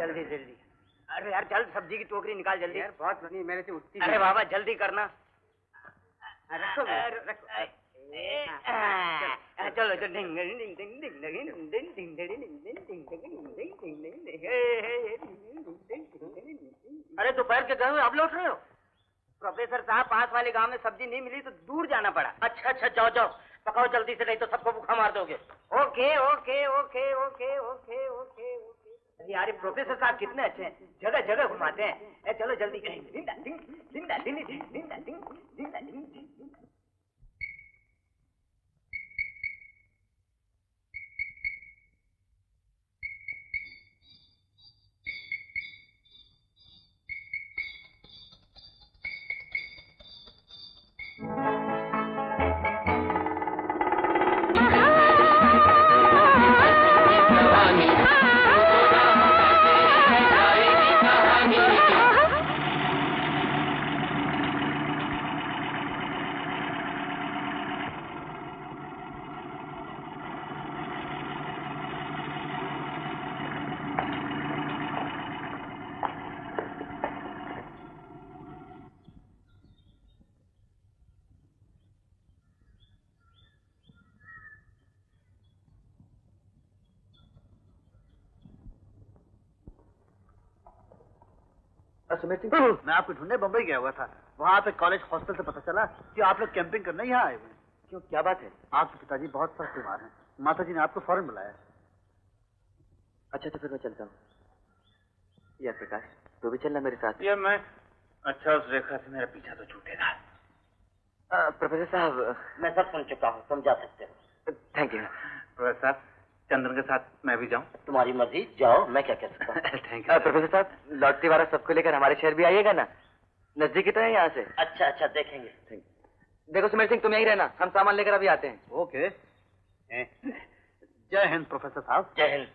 जल्दी जल्दी। अरे यार चल, सब्जी की टोकरी निकाल जल्दी। यार बहुत बनी मेरे से उठती। अरे बाबा जल्दी करना। रखो चलो अरे दोपहर के गए अब लौट रहे हो? प्रोफेसर साहब, पास वाले गांव में सब्जी नहीं मिली तो दूर जाना पड़ा। अच्छा अच्छा, जाओ जाओ पकाओ जल्दी से, नहीं तो सबको भूखा मार दोगे। Okay okay okay okay okay okay okay. यार प्रोफेसर साहब कितने अच्छे हैं, जगह जगह घुमाते हैं। चलो जल्दी। सुमेर सिंह, मैं आपको ढूंढने बम्बई गया हुआ था। वहाँ पे कॉलेज हॉस्टल से पता चला कि आप लोग कैंपिंग करने यहाँ आए हुए हैं। क्यों, क्या बात है? आपके पिताजी बहुत सख्त बीमार हैं। माता जी ने आपको फौरन बुलाया। अच्छा तो फिर मैं चलता हूँ। यार प्रकाश, तू भी चलना मेरे साथ। ये मैं अच्छा, उस रेखा से मेरा पीछा तो छूटेगा। प्रोफेसर साहब, मैं सब सुन चुका हूँ, तुम जा सकते हो। Thank you. प्रोफेसर साहब, चंदन के साथ मैं भी जाऊं? तुम्हारी मर्जी, जाओ, मैं क्या कह सकता हूँ। Thank you. प्रोफेसर साहब, लौटती बार सबको लेकर हमारे शहर भी आइएगा ना, नजदीक ही तो है यहाँ से। अच्छा अच्छा, देखेंगे। देखो सुमेर सिंह, तुम यहीं रहना, हम सामान लेकर अभी आते हैं। ओके। जय हिंद प्रोफेसर साहब। जय हिंद।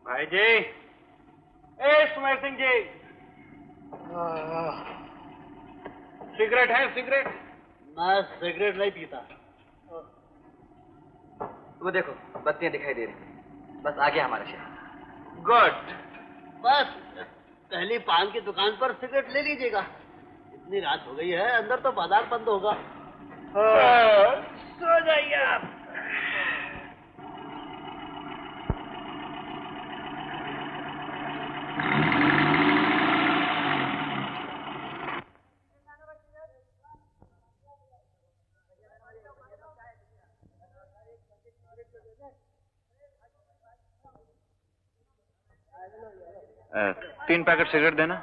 भाई जी, ए सुमेर सिंह जी, सिगरेट है? सिगरेट? मैं सिगरेट नहीं पीता। वो देखो बत्तियां दिखाई दे रही, बस आ गया हमारा शहर। गुड। बस पहली पान की दुकान पर सिगरेट ले लीजिएगा। इतनी रात हो गई है, अंदर तो बाजार बंद होगा। सो जाइए आप। तीन पैकेट सिगरेट देना।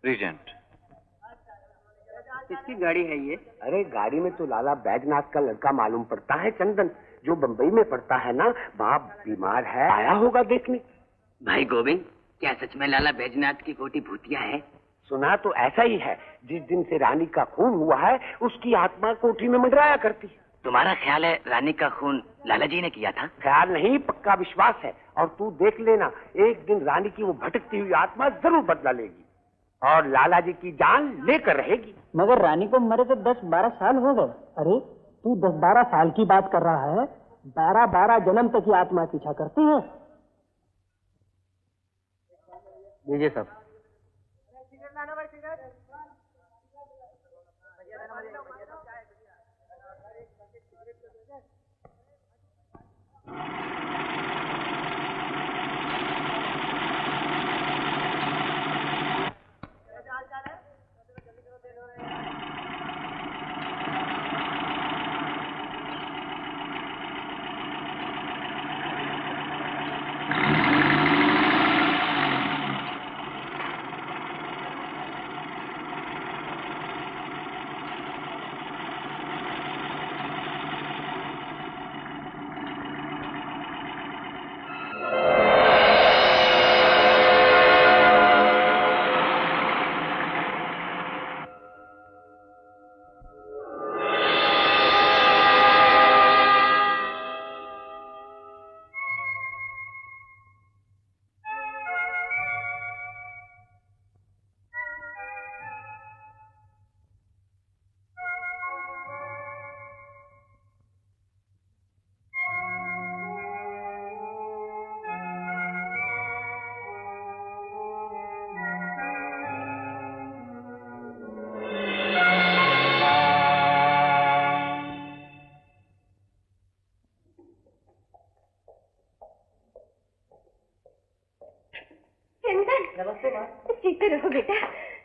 रीजेंट। किसकी गाड़ी है ये? अरे गाड़ी में तो लाला बैजनाथ का लड़का मालूम पड़ता है, चंदन, जो बंबई में पड़ता है ना। बाप बीमार है, आया होगा देखने। भाई गोविंद, क्या सच में लाला बैजनाथ की कोठी भूतिया है? सुना तो ऐसा ही है। जिस दिन से रानी का खून हुआ है, उसकी आत्मा कोठी में मंडराया करती है। तुम्हारा ख्याल है रानी का खून लाला जी ने किया था? ख्याल नहीं, पक्का विश्वास है। और तू देख लेना, एक दिन रानी की वो भटकती हुई आत्मा जरूर बदला लेगी और लाला जी की जान लेकर रहेगी। मगर रानी को मरे तो 10-12 साल हो गए। अरे तू 10-12 साल की बात कर रहा है, 12-12 जन्म तक की आत्मा पीछा करती है। लीजिए सब। बेटा,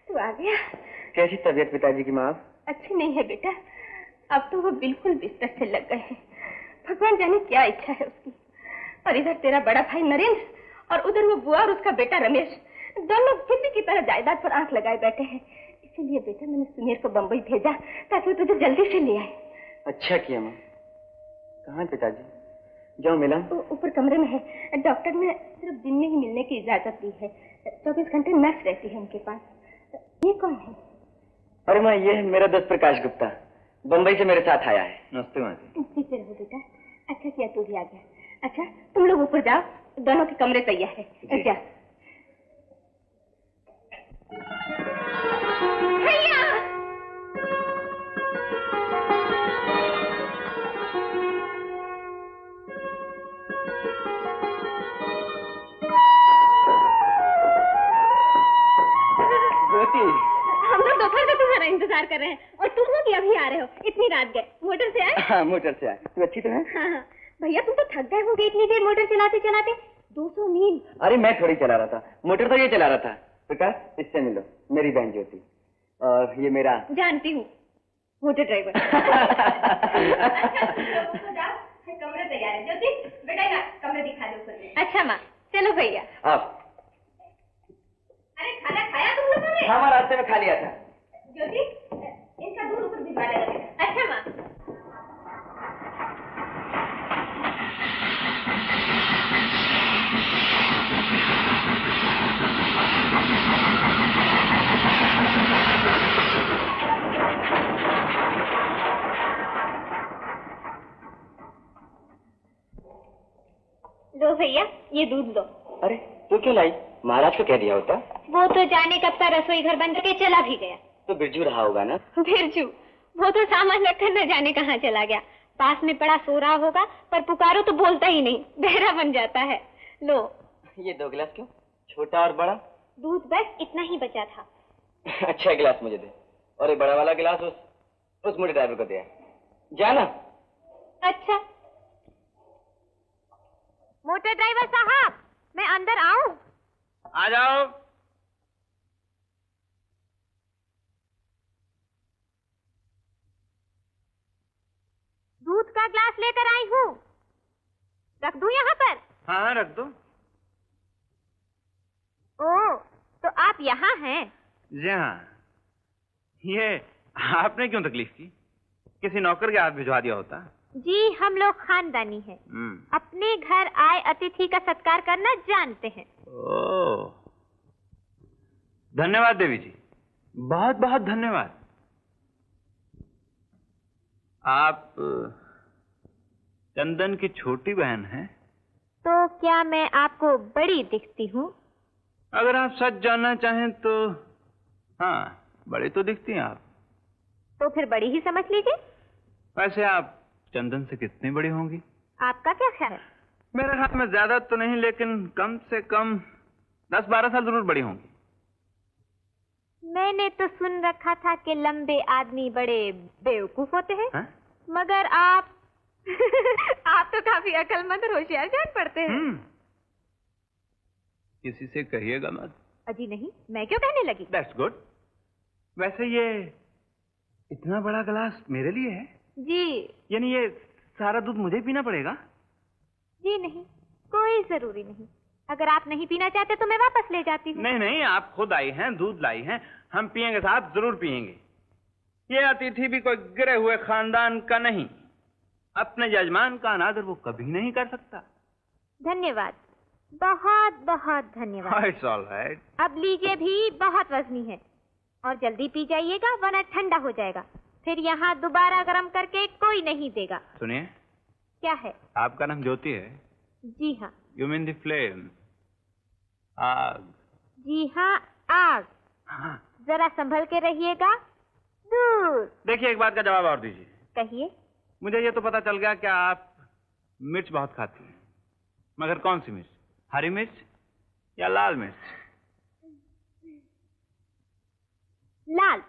तू आ गया। कैसी तबीयत पिताजी की माँ? अच्छी नहीं है बेटा, अब तो वो बिल्कुल बिस्तर से लग गए हैं। भगवान जाने क्या इच्छा है उसकी। और इधर तेरा बड़ा भाई नरेंद्र और उधर वो बुआ और उसका बेटा रमेश, दोनों किसी की तरह जायदाद पर आंख लगाए बैठे हैं। इसीलिए बेटा मैंने सुमेर को बम्बई भेजा ताकि वो तुझे जल्दी से ले आए। अच्छा किया माँ। कहाँ है पिताजी? जाओ मिला। ऊपर कमरे में है। डॉक्टर ने सिर्फ दिन में ही मिलने की इजाजत दी है। 24 घंटे नर्स रहती है उनके पास। ये कौन है? अरे माँ, ये है मेरा दोस्त प्रकाश गुप्ता, बम्बई से मेरे साथ आया है। नमस्ते माँ जी। ठीक रहो बेटा, अच्छा किया तू भी आ गया। अच्छा तुम लोग ऊपर जाओ, दोनों के कमरे तैयार है। जा। भैया हम लोग दोपहर से तुम्हारा इंतजार कर रहे हैं और तुम हो कि अभी आ रहे हो? इतनी रात गए। मोटर से आए? हाँ, मोटर से आए। तू अच्छी तो है? हाँ। भैया तुम तो थक गए होगे इतनी देर मोटर चलाते चलाते। 200 मील। अरे मैं थोड़ी चला रहा था, मोटर तो ये चला रहा था। प्रकाश, इससे मिलो, मेरी बहन ज्योति। और ये मेरा जानती हूँ, मोटर ड्राइवर। कमरे तैयार है। ज्योति बेटा ना कमरे दिखा दो। अच्छा माँ, चलो भैया। आप? अरे खाना खाया तुम लोगों ने? हाँ, रास्ते में खा लिया था। ज्योति इनका दूध ऊपर भिजवा देना। अच्छा माँ। लो भैया, ये दूध लो। अरे तू क्यों लाई? महाराज को कह दिया होता। वो तो जाने कब का रसोई घर बंद करके चला भी गया। तो बिरजू रहा होगा ना? बिरजू वो तो सामान रखकर न जाने कहाँ चला गया। पास में पड़ा सो रहा होगा, पर पुकारो तो बोलता ही नहीं, बहरा बन जाता है। लो। ये 2 गिलास क्यों? छोटा और बड़ा? दूध बस इतना ही बचा था। अच्छा गिलास मुझे दे, और ये बड़ा वाला गिलास उस मोटे ड्राइवर को दे। जाना। अच्छा। मोटर ड्राइवर साहब, मैं अंदर आऊं? आ जाओ। दूध का ग्लास लेकर आई हूँ, रख दूं यहाँ पर? हाँ रख दो। ओ, तो आप यहाँ हैं? जी हाँ। ये आपने क्यों तकलीफ की? किसी नौकर के हाथ भिजवा दिया होता। जी हम लोग खानदानी हैं, अपने घर आए अतिथि का सत्कार करना जानते हैं। ओह, धन्यवाद देवी जी, बहुत बहुत धन्यवाद। आप चंदन की छोटी बहन हैं? तो क्या मैं आपको बड़ी दिखती हूँ? अगर आप सच जानना चाहें तो हाँ, बड़ी तो दिखती हैं आप। तो फिर बड़ी ही समझ लीजिए। वैसे आप चंदन से कितनी बड़ी होंगी? आपका क्या ख्याल है? मेरे ख्याल में ज्यादा तो नहीं, लेकिन कम से कम 10-12 साल जरूर बड़ी होंगी। मैंने तो सुन रखा था कि लंबे आदमी बड़े बेवकूफ होते हैं। हा? मगर आप आप तो काफी अक्लमंद और होशियार जान पड़ते हैं। किसी से कहिएगा मत। अजी नहीं, मैं क्यों कहने लगी? That's good. वैसे ये इतना बड़ा गिलास मेरे लिए है? जी। यानी ये सारा दूध मुझे पीना पड़ेगा? जी नहीं, कोई जरूरी नहीं। अगर आप नहीं पीना चाहते तो मैं वापस ले जाती हूँ। नहीं नहीं, आप खुद आई हैं, दूध लाई हैं, हम पिएंगे साहब, जरूर पिएंगे। ये अतिथि भी कोई गिरे हुए खानदान का नहीं, अपने यजमान का अनादर वो कभी नहीं कर सकता। धन्यवाद, बहुत बहुत धन्यवाद। It's all right. अब लीजिए भी, बहुत वजनी है, और जल्दी पी जाइएगा वरना ठंडा हो जाएगा। फिर यहाँ दोबारा गर्म करके कोई नहीं देगा। सुनिए। क्या है? आपका नाम ज्योति है? जी हाँ। यू मीन द फ्लेम, आग? जी हाँ, आग। हाँ। जरा संभल के रहिएगा। दूर। देखिए, एक बात का जवाब और दीजिए। कहिए। मुझे ये तो पता चल गया कि आप मिर्च बहुत खाती हैं, मगर कौन सी मिर्च? हरी मिर्च या लाल मिर्च? लाल।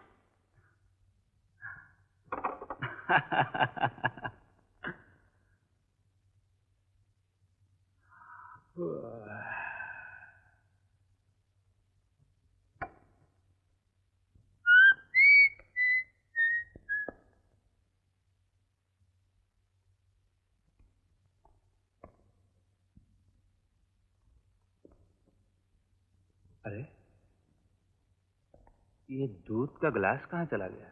अरे, ये दूध का गिलास कहाँ चला गया?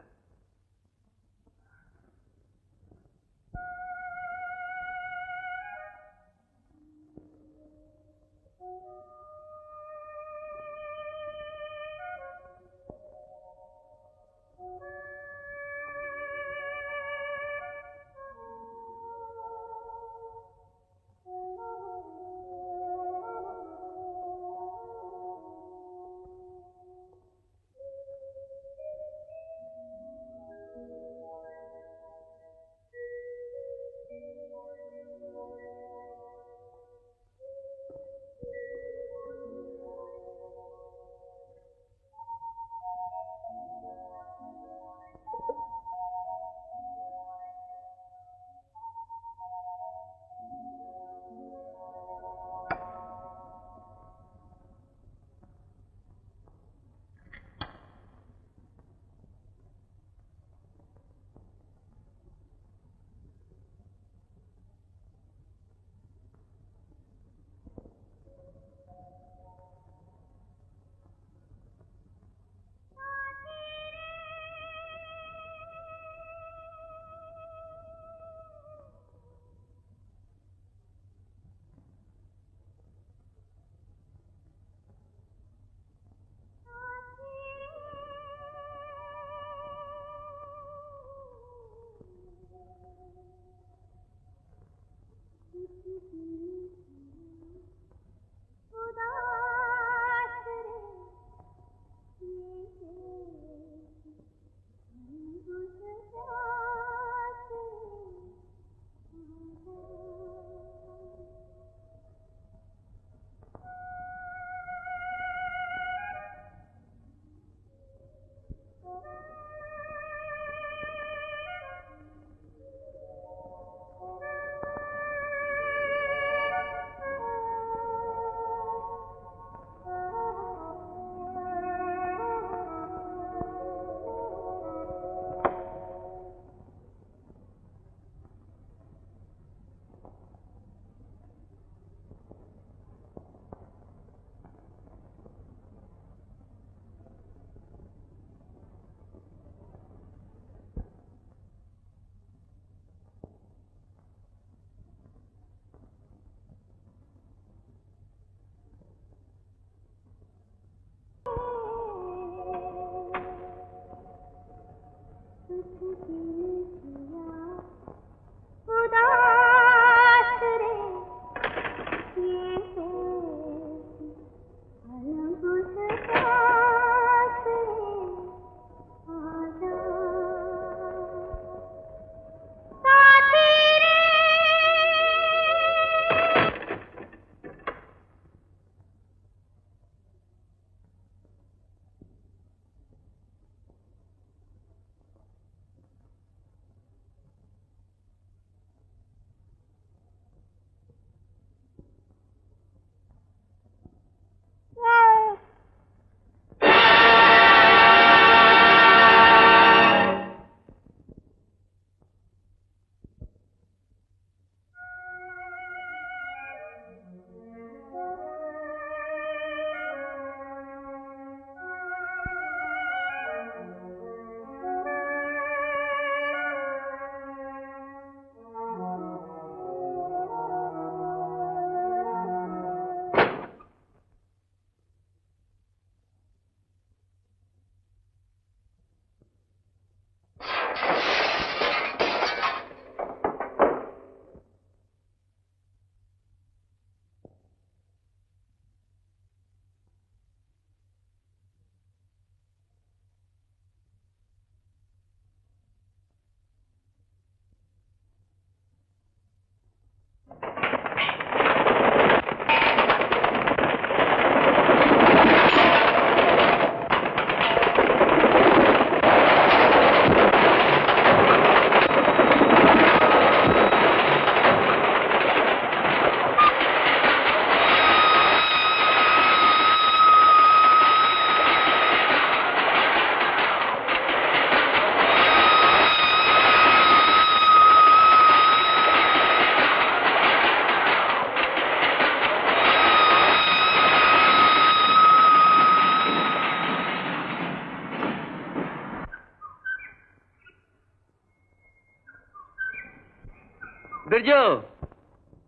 बिरजू,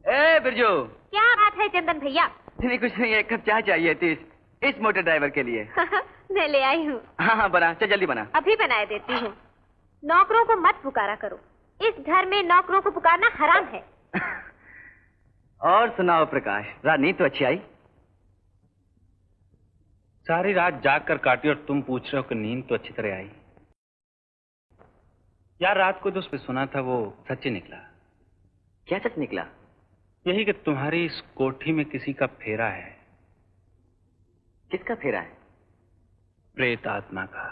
ए बिरजू। क्या बात है चंदन भैया? नहीं कुछ नहीं, एक कप चाय चाहिए थी इस मोटर ड्राइवर के लिए। मैं ले आई हूँ। हाँ हाँ बना, चल जल्दी बना। अभी बनाए देती हूँ। नौकरों को मत पुकारा करो, इस घर में नौकरों को पुकारना हराम है। और सुनाओ प्रकाश, रात नींद तो अच्छी आई? सारी रात जाग कर काटी और तुम पूछ रहे हो कि नींद तो अच्छी तरह आई। यार रात को जो उसमें सुना था वो सच ही निकला। क्या सच निकला? यही कि तुम्हारी इस कोठी में किसी का फेरा है। किसका फेरा है? प्रेत आत्मा का।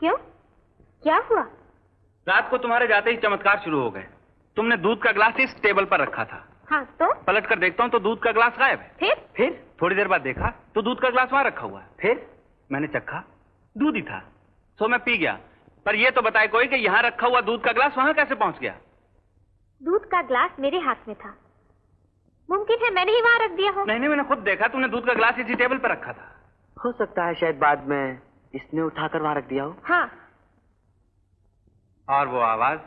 क्यों, क्या हुआ? रात को तुम्हारे जाते ही चमत्कार शुरू हो गए। तुमने दूध का गिलास इस टेबल पर रखा था। हाँ तो? पलट कर देखता हूँ तो दूध का गिलास गायब है। फिर थोड़ी देर बाद देखा तो दूध का गिलास वहां रखा हुआ है। फिर मैंने चखा, दूध ही था, सो मैं पी गया। पर यह तो बताए कोई कि यहाँ रखा हुआ दूध का गिलास वहां कैसे पहुंच गया? दूध का गिलास मेरे हाथ में था, मुमकिन है मैंने ही वहां रख दिया हो। नहीं, मैंने खुद देखा तुमने दूध का गिलास इसी टेबल पर रखा था। हो सकता है शायद बाद में इसने उठाकर वहां रख दिया हो। हाँ। और वो आवाज,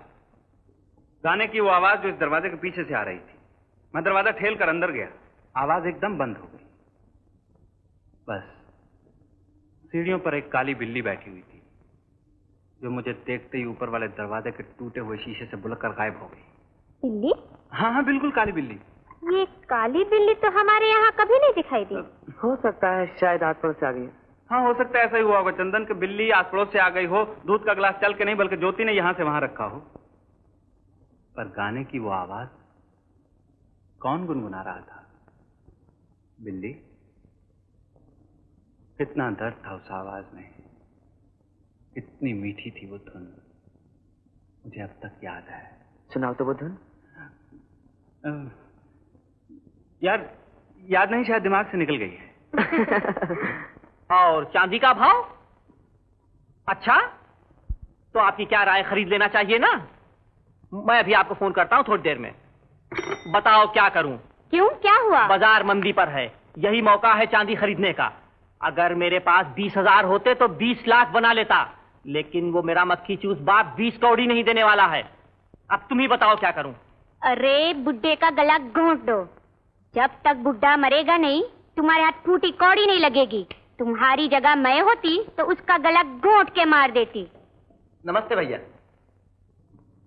गाने की वो आवाज जो इस दरवाजे के पीछे से आ रही थी। मैं दरवाजा ठेल कर अंदर गया, आवाज एकदम बंद हो गई। बस सीढ़ियों पर एक काली बिल्ली बैठी हुई थी, जो मुझे देखते ही ऊपर वाले दरवाजे के टूटे हुए शीशे से बुलक कर गायब हो गई। बिल्ली? हाँ, बिल्कुल काली बिल्ली। ये काली बिल्ली तो हमारे यहाँ कभी नहीं दिखाई दी। हो सकता है शायद आस पड़ोस से आ गई। हाँ, हो सकता है ऐसा ही हुआ होगा चंदन, कि बिल्ली आस पड़ोस से आ गई हो, दूध का गिलास चल के नहीं बल्कि ज्योति ने यहां से वहां रखा हो। पर गाने की वो आवाज कौन गुनगुना रहा था? बिल्ली? कितना दर्द था उस आवाज में, इतनी मीठी थी वो धुन, मुझे अब तक याद है। सुनाओ तो वो धुन। यार याद नहीं, शायद दिमाग से निकल गई है। और चांदी का भाव? अच्छा, तो आपकी क्या राय, खरीद लेना चाहिए ना? मैं अभी आपको फोन करता हूँ थोड़ी देर में। बताओ क्या करूं? क्यों, क्या हुआ? बाजार मंदी पर है, यही मौका है चांदी खरीदने का। अगर मेरे पास 20,000 होते तो 20 लाख बना लेता, लेकिन वो मेरा मक्खी चूस बाप 20 कौड़ी नहीं देने वाला है। अब तुम ही बताओ क्या करूं? अरे बुड्ढे का गला घोंट दो, जब तक बुड्ढा मरेगा नहीं तुम्हारे हाथ फूटी कौड़ी नहीं लगेगी। तुम्हारी जगह मैं होती तो उसका गला घोंट के मार देती। नमस्ते भैया।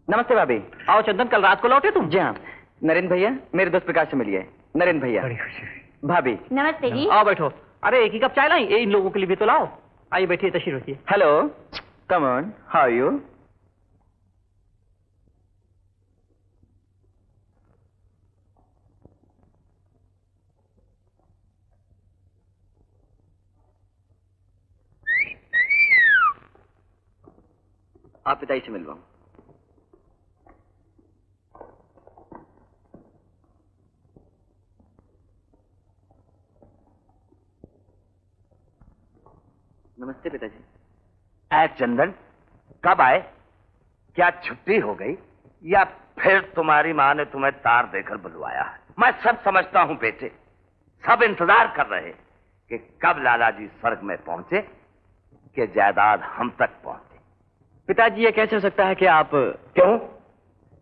नमस्ते भाभी। आओ चंदन, कल रात को लौटे तुम? जी हाँ, नरेंद्र भैया मेरे दोस्त प्रकाश से मिलिए। नरेंद्र भैया। बड़ी खुशी हुई। भाभी। नमस्ते जी। आओ बैठो। अरे एक ही कप चाय लाई, इन लोगों के लिए भी तो लाओ। आइए बैठिए, तशरीफ रखिए। Hello, come on, how are you? आप पिताजी से मिलवाऊं। नमस्ते पिताजी। चंदन, कब आए? क्या छुट्टी हो गई या फिर तुम्हारी माँ ने तुम्हें तार देकर बुलवाया? मैं सब समझता हूँ बेटे, सब इंतजार कर रहे कि कब लाला जी स्वर्ग में पहुंचे कि जायदाद हम तक पहुंचे। पिताजी ये कैसे हो सकता है कि आप... क्यों?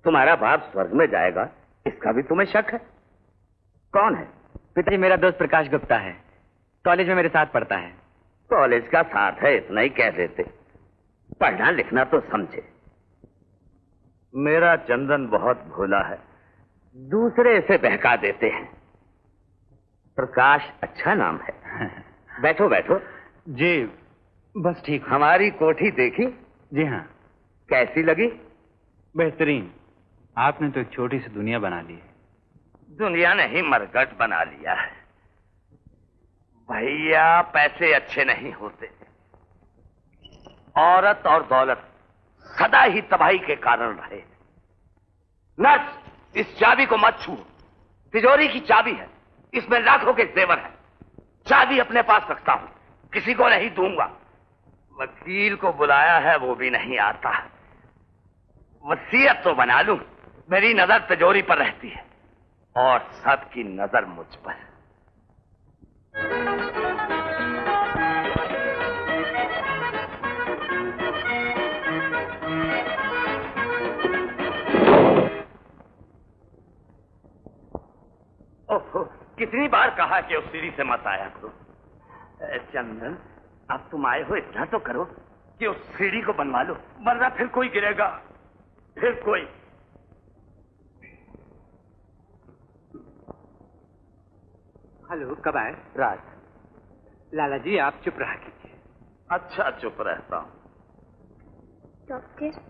तुम्हारा बाप स्वर्ग में जाएगा इसका भी तुम्हें शक है? कौन है? पिताजी मेरा दोस्त प्रकाश गुप्ता है, कॉलेज में मेरे साथ पढ़ता है। कॉलेज का साथ है इतना ही कह देते, पढ़ना लिखना तो समझे। मेरा चंदन बहुत भोला है, दूसरे से बहका देते हैं। प्रकाश अच्छा नाम है। बैठो बैठो। जी बस ठीक। हमारी कोठी देखी? जी हाँ। कैसी लगी? बेहतरीन। आपने तो एक छोटी सी दुनिया बना ली है। दुनिया नहीं, मरकट बना लिया है। भैया पैसे अच्छे नहीं होते, औरत और दौलत सदा ही तबाही के कारण रहे। नर्स, इस चाबी को मत छू, तिजोरी की चाबी है, इसमें लाखों के जेवर है। चाबी अपने पास रखता हूं, किसी को नहीं दूंगा। वकील को बुलाया है, वो भी नहीं आता। वसीयत तो बना लूं, मेरी नजर तिजोरी पर रहती है और सबकी नजर मुझ पर। कितनी बार कहा कि उस सीढ़ी से मत आया करो। चंदन, अब तुम आए हो इतना तो करो कि उस सीढ़ी को बनवा लो, वरना फिर कोई गिरेगा, फिर कोई। हेलो, कब आए? रात। लाला जी आप चुप रहा कीजिए। अच्छा, चुप रहता हूँ। डॉक्टर,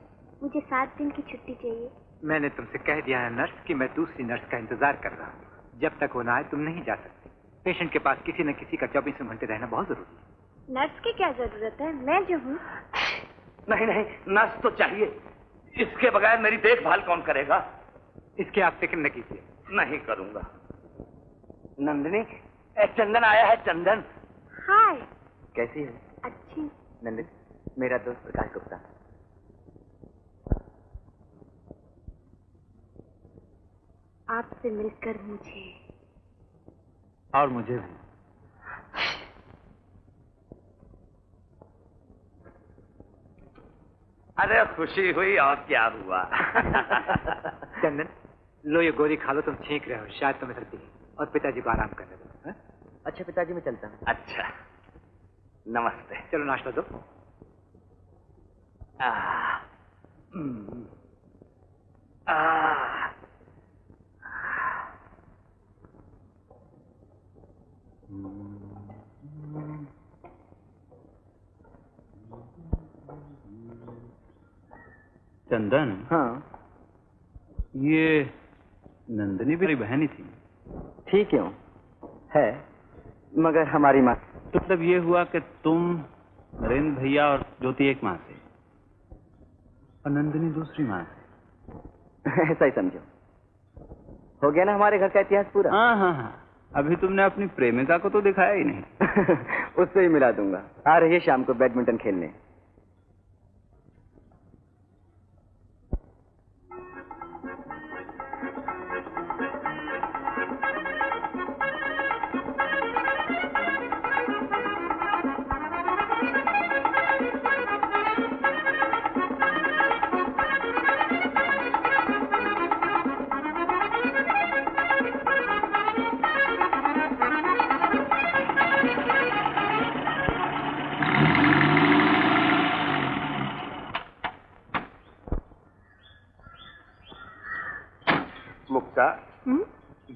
मुझे 7 दिन की छुट्टी चाहिए। मैंने तुमसे कह दिया है नर्स कि मैं दूसरी नर्स का इंतजार कर रहा हूँ। जब तक वो ना आए तुम नहीं जा सकते। पेशेंट के पास किसी न किसी का 24 घंटे रहना बहुत जरूरी है। नर्स की क्या जरूरत है, मैं जो हूँ। नहीं नहीं, नर्स तो चाहिए। इसके बगैर मेरी देखभाल कौन करेगा? इसकी आप फिक्र न कीजिए। नहीं करूंगा। नंदिनी, चंदन आया है। चंदन। हाय। कैसी है? अच्छी। नंदिनी, मेरा दोस्त प्रकाश गुप्ता। आपसे मिलकर मुझे और मुझे भी। अरे खुशी हुई और क्या हुआ? चंदन, लो ये गोली खा लो, तुम छींक रहे हो, शायद तुम्हें सर्दी है। और पिताजी को आराम करने दो। अच्छा पिताजी, मैं चलता हूँ। अच्छा, नमस्ते। चलो नाश्ता दो। चंदन। हाँ। ये नंदिनी मेरी बहन ही थी। ठीक क्यों है, मगर हमारी माँ। मतलब ये हुआ कि तुम, नरेंद्र भैया और ज्योति एक माँ से और नंदिनी दूसरी माँ से। ऐसा ही समझो। हो गया ना हमारे घर का इतिहास पूरा। हाँ हाँ हाँ। अभी तुमने अपनी प्रेमिका को तो दिखाया ही नहीं। उससे ही मिला दूंगा। आ रही है शाम को बैडमिंटन खेलने।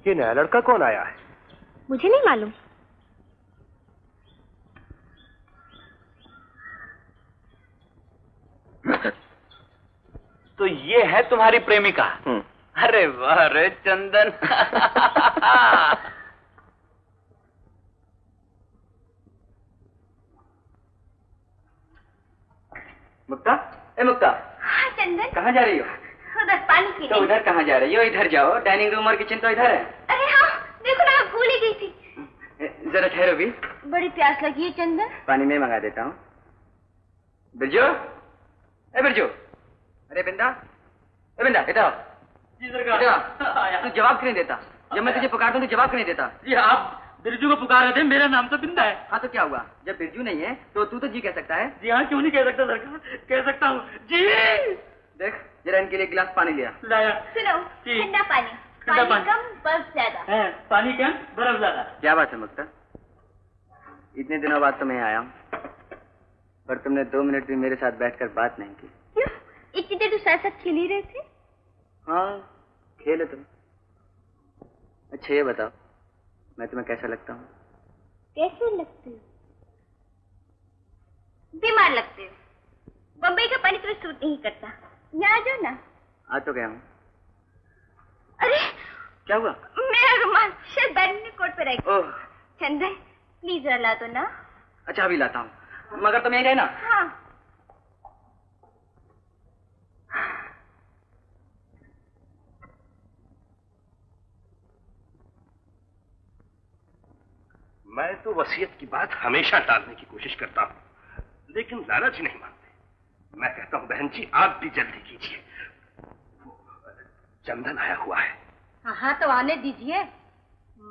ये नया लड़का कौन आया है? मुझे नहीं मालूम। तो ये है तुम्हारी प्रेमिका? अरे वाह रे चंदन। मुक्ता, ए मुक्ता। हाँ चंदन। कहाँ जा रही हो? उधर पानी पीने। तो उधर कहाँ जा रही हो? इधर जाओ, डाइनिंग रूम और किचन तो इधर है। अरे हाँ, देखो ना, भूल ही गई थी। जरा ठहरो भी। बड़ी प्यास लगी है चंदन। पानी में मंगा देता हूँ। बिरजू, ए बिरजू। अरे बिंदा, ए बिंदा, इधर आओ। तू जवाब क्यों नहीं देता? जब मैं तुझे पुकारता हूँ तो जवाब क्यों नहीं देता? जी आप बिरजू को पुकार रहे थे, मेरा नाम तो बिंदा है। हाँ तो क्या हुआ? जब बिरजू नहीं है तो तू तो जी कह सकता है। जी हाँ, क्यों नहीं कह सकता सरकार, कह सकता हूँ जी। देख जरा इनके लिए गिलास पानी लिया। लाया। सुनो, ठंडा पानी। ठंडा पानी कम, बर्फ ज्यादा। है, पानी कम, बर्फ ज्यादा। क्या बात है मुक्ता? इतने दिनों बाद तो मैं आया हूँ, पर तुमने 2 मिनट भी मेरे साथ बैठकर बात नहीं की। क्यों? इतनी देर तो साथ साथ खेल ही रहे थे। हाँ, खेले तुम। अच्छा ये बताओ, मैं तुम्हें कैसा लगता हूँ? कैसे लगते हो? बीमार लगते हो। बम्बई का पानी तुम्हें सूट नहीं करता। यहाँ आ जाओ ना। आ तो गया हूँ। अरे क्या हुआ? मेरा रुमाल शायद बैडमिंटन कोर्ट पे रह गया। ओह, चंदन प्लीज जरा ला दो ना। अच्छा अभी लाता हूँ, मगर तुम यहीं रहना। हाँ। मैं तो वसीयत की बात हमेशा टालने की कोशिश करता हूँ, लेकिन लाला जी नहीं मानते। मैं कहता हूँ बहन जी आप भी जल्दी कीजिए, चंदन आया हुआ है। हाँ तो आने दीजिए।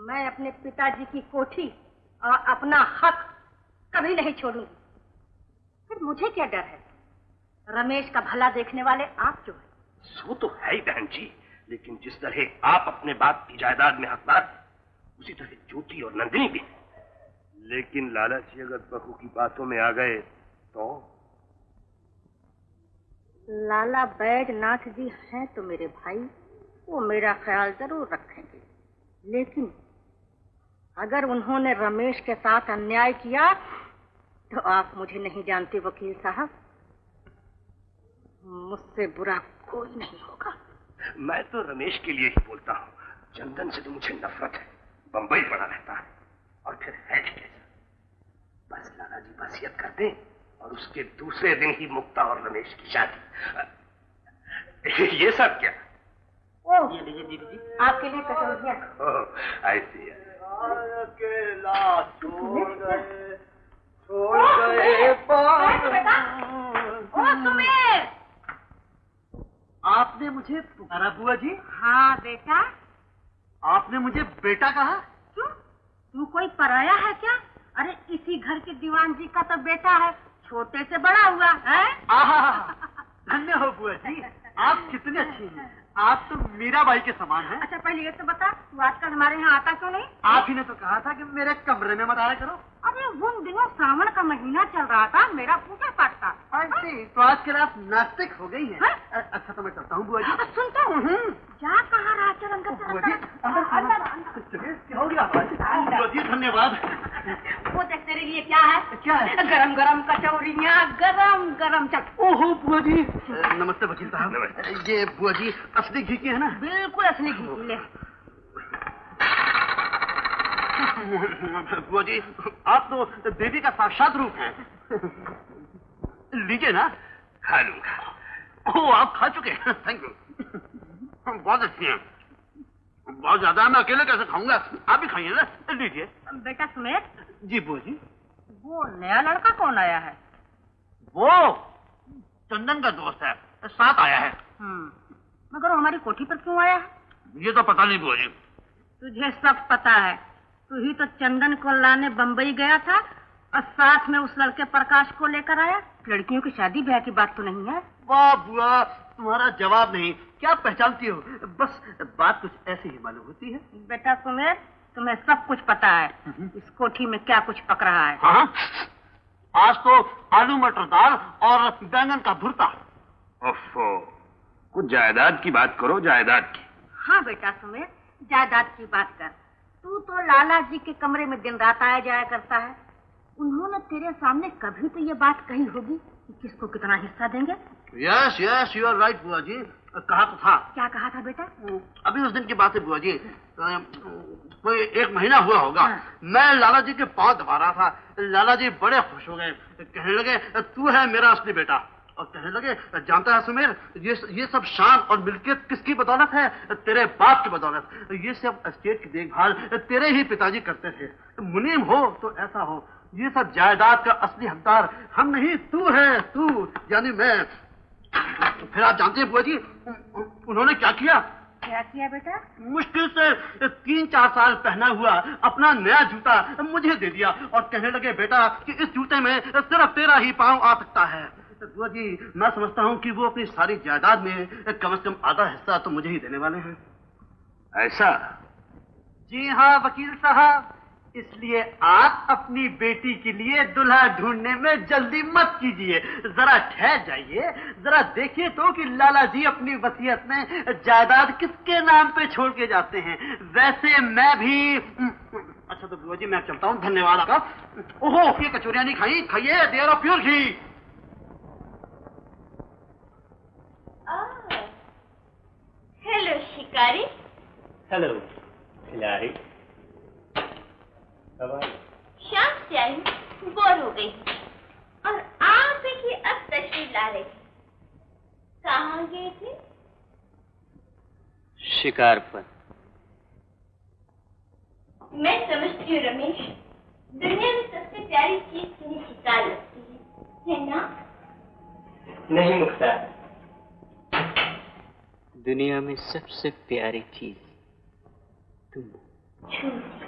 मैं अपने पिताजी की कोठी और अपना हक कभी नहीं छोड़ूंगी। फिर मुझे क्या डर है? रमेश का भला देखने वाले आप जो है। सो तो है ही बहन जी, लेकिन जिस तरह आप अपने बाप की जायदाद में हकदार, उसी तरह ज्योति और नंदिनी भी है। लेकिन लाला जी अगर बहू की बातों में आ गए तो? लाला बैजनाथ जी हैं तो मेरे भाई, वो मेरा ख्याल जरूर रखेंगे, लेकिन अगर उन्होंने रमेश के साथ अन्याय किया तो आप मुझे नहीं जानते वकील साहब, मुझसे बुरा कोई नहीं होगा। मैं तो रमेश के लिए ही बोलता हूँ। चंदन से तो मुझे नफरत है, बंबई पड़ा रहता है, और फिर है भी कैसा। बस लाला जी वसीयत कर दें और उसके दूसरे दिन ही मुक्ता और रमेश की शादी। ये सब क्या? ओह, ये लीजिए दीदी जी, आपके लिए कटोरिया। ऐसी है। सुमेर, आपने मुझे पुकारा बुआ जी? हाँ बेटा। आपने मुझे बेटा कहा? क्यों, तू कोई पराया है क्या? अरे इसी घर के दीवान जी का तो बेटा है, छोटे से बड़ा हुआ है। धन्य हो बुआ जी, आप कितनी अच्छी हैं। आप तो मीराबाई के समान हैं। अच्छा पहले ये तो बता, तू आजकल हमारे यहाँ आता क्यों नहीं? आप ही ने तो कहा था कि मेरे कमरे में मत आया करो। अरे उन दिनों सावन का महीना चल रहा था, मेरा पूजा पाठ था। ऐसे तो आजकल आप नास्तिक हो गई हैं। अच्छा तो मैं चलता हूँ बुआ जी। सुनता हूँ, जा कहाँ रहा? चल अंदर बुआ जी, क्या हो गया? बुआ जी धन्यवाद। वो देख तेरे लिए क्या है? क्या है? गरम गरम कचौरियाँ, गरम गरम चट। ओहो बुआ जी। नमस्ते वकील साहब। ये बुआ जी असली घी की है ना? बिल्कुल असली घी की। ले बुआ जी, आप तो देवी का साक्षात रूप हैं। लीजिए ना। खा लूंगा। ओह, आप खा चुके हैं? थैंक यू, बहुत अच्छी हैं। बहुत ज्यादा मैं अकेले कैसे खाऊंगा, आप भी खाइए ना। लीजिए। बेटा सुमेर। जी बुआ जी। वो नया लड़का कौन आया है? वो चंदन का दोस्त है, साथ आया है। मगर वो हमारी कोठी पर क्यों आया है? ये तो पता नहीं बुआ जी। तुझे सब पता है, तू ही तो चंदन को लाने बंबई गया था और साथ में उस लड़के प्रकाश को लेकर आया। लड़कियों की शादी ब्याह की बात तो नहीं है। वाह बुआ, तुम्हारा जवाब नहीं, क्या पहचानती हो? बस बात कुछ ऐसी ही मालूम होती है। बेटा सुमेर, तुम्हें सब कुछ पता है इस कोठी में क्या कुछ पक रहा है। हाँ, आज तो आलू मटर दाल और बैंगन का भुर्ता। ओफो, कुछ जायदाद की बात करो, जायदाद की। हाँ बेटा सुमेर, जायदाद की बात कर। तू तो लाला जी के कमरे में दिन रात आया जाया करता है। उन्होंने तेरे सामने कभी तो ये बात कही होगी कि किसको कितना हिस्सा देंगे? Yes yes, you are right बुआ जी। कहा तो था। क्या कहा था बेटा? अभी उस दिन की बात है बुआ जी, कोई 1 महीना हुआ होगा। मैं लाला जी के पांव दबा रहा था। लाला जी बड़े खुश हो गए, कहने लगे तू है मेरा असली बेटा। और कहने लगे जानता है सुमेर, ये सब शान और मिल्कियत किसकी बदौलत है? तेरे बाप की बदौलत। ये सब एस्टेट की देखभाल तेरे ही पिताजी करते थे। मुनीम हो तो ऐसा हो, ये सब जायदाद का असली हकदार हम नहीं, तू है, तू यानी मैं। फिर आप जानते हैं बुआ जी उन्होंने क्या किया? क्या किया बेटा? मुश्किल से 3-4 साल पहना हुआ अपना नया जूता मुझे दे दिया और कहने लगे बेटा कि इस जूते में सिर्फ तेरा ही पांव आ सकता है। बुआ जी, मैं समझता हूँ कि वो अपनी सारी जायदाद में कम से कम आधा हिस्सा तो मुझे ही देने वाले हैं। ऐसा? जी हाँ वकील साहब, इसलिए आप अपनी बेटी के लिए दुल्हा ढूंढने में जल्दी मत कीजिए। जरा ठहर जाइए, जरा देखिए तो कि लाला जी अपनी वसीयत में जायदाद किसके नाम पे छोड़ के जाते हैं। वैसे मैं भी। अच्छा तो बुआ जी मैं चलता हूँ, धन्यवाद आपका। ओहो, ये कचौरियां नहीं खाई? खाइए, there of pure ghee. Hello शिकारी। हेलो खिलाड़ी। शाम से आई, बोर हो गई और आप ही अब तशरीफ ला रहे थे। कहाँ गए थे? शिकार पर। मैं समझती हूँ रमेश, दुनिया में सबसे प्यारी चीज तुम्हें शिकार लगती है ना? नहीं मुख्तार, दुनिया में सबसे प्यारी चीज तुम। झूठ।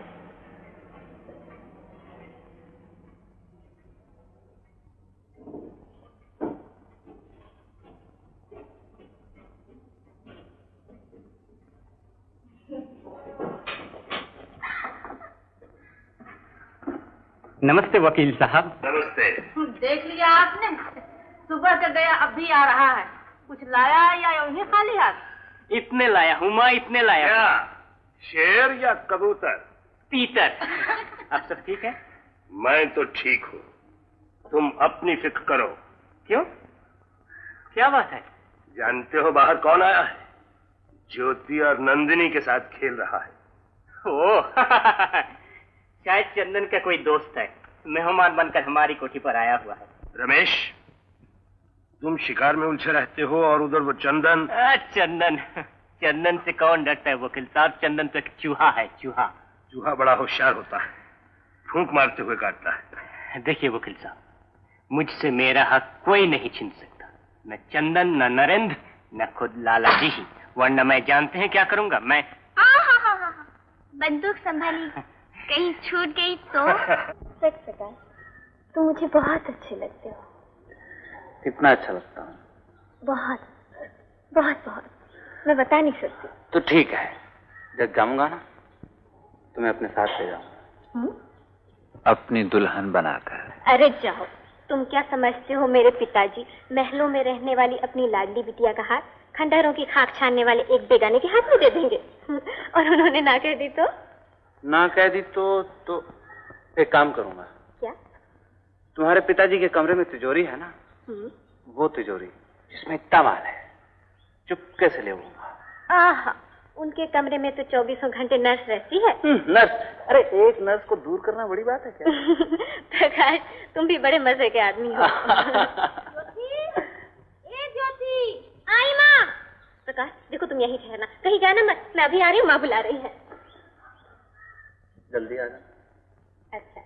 नमस्ते वकील साहब। नमस्ते। देख लिया आपने, सुबह का गया अब भी आ रहा है। कुछ लाया या यूं खाली हाथ? इतने लाया हूँ माँ, इतने लाया। क्या शेर या कबूतर? पीतर। अब सब ठीक है? मैं तो ठीक हूँ, तुम अपनी फिक्र करो। क्यों, क्या बात है? जानते हो बाहर कौन आया है? ज्योति और नंदिनी के साथ खेल रहा है। ओह शायद चंदन का कोई दोस्त है, मेहमान बनकर हमारी कोठी पर आया हुआ है। रमेश, तुम शिकार में उलझे रहते हो और उधर वो चंदन। चंदन से कौन डरता है वकील साहब? चंदन तो एक चूहा है, चूहा। चूहा बड़ा होशियार होता है, फूंक मारते हुए काटता है। देखिए वकील साहब, मुझसे मेरा हक कोई नहीं छीन सकता, न चंदन, न नरेंद्र, न खुद लाला जी ही, वरना मैं जानते हैं क्या करूंगा मैं। बंदूक संभाली, कहीं छूट गई तो। सच प्रकाश, तुम मुझे बहुत अच्छे लगते हो। कितना अच्छा लगता हूँ? बहुत बहुत बहुत, मैं बता नहीं सकती। तो ठीक है, जब जाऊंगा ना तुम्हें अपने साथ ले जाऊंगा, अपनी दुल्हन बनाकर। अरे जाओ, तुम क्या समझते हो मेरे पिताजी महलों में रहने वाली अपनी लाडली बिटिया का हाथ खंडहरों की खाक छानने वाले एक बेगाने के हाथ में दे देंगे? और उन्होंने ना कह दी तो? ना कह दी तो एक काम करूंगा। क्या? तुम्हारे पिताजी के कमरे में तिजोरी है ना, वो तिजोरी जिसमें इतना माल है, चुपके से ले लूंगा। आहा, उनके कमरे में तो 24 घंटे नर्स रहती है। नर्स? अरे एक नर्स को दूर करना बड़ी बात है क्या? प्रकाश, तुम भी बड़े मजे के आदमी हो। ज्योति, आई माँ। प्रकाश देखो, तुम यहीं ठहरना, कहीं जाना मत, मैं अभी आ रही हूँ, माँ बुला रही है। जल्दी आ जा। अच्छा।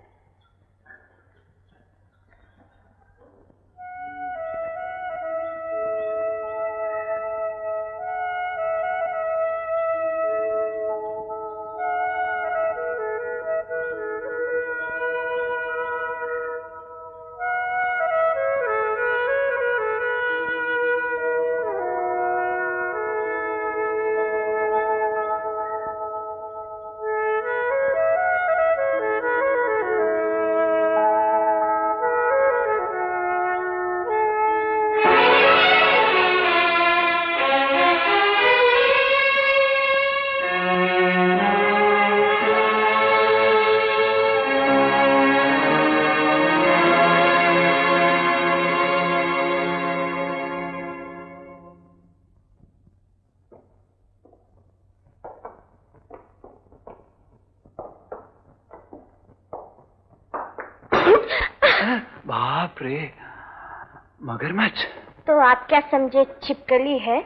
बाप रे, मगरमच्छ। तो आप क्या समझे छिपकली है?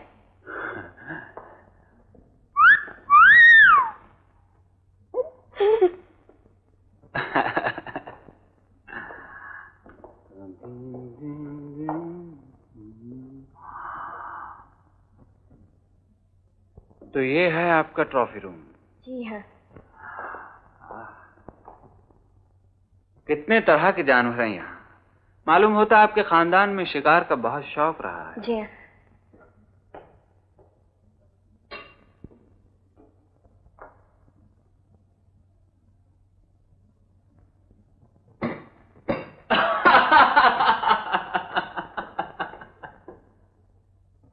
तो ये है आपका ट्रॉफी रूम? जी हाँ। कितने तरह के जानवर हैं यहाँ। मालूम होता है आपके खानदान में शिकार का बहुत शौक रहा है। जी हाँ।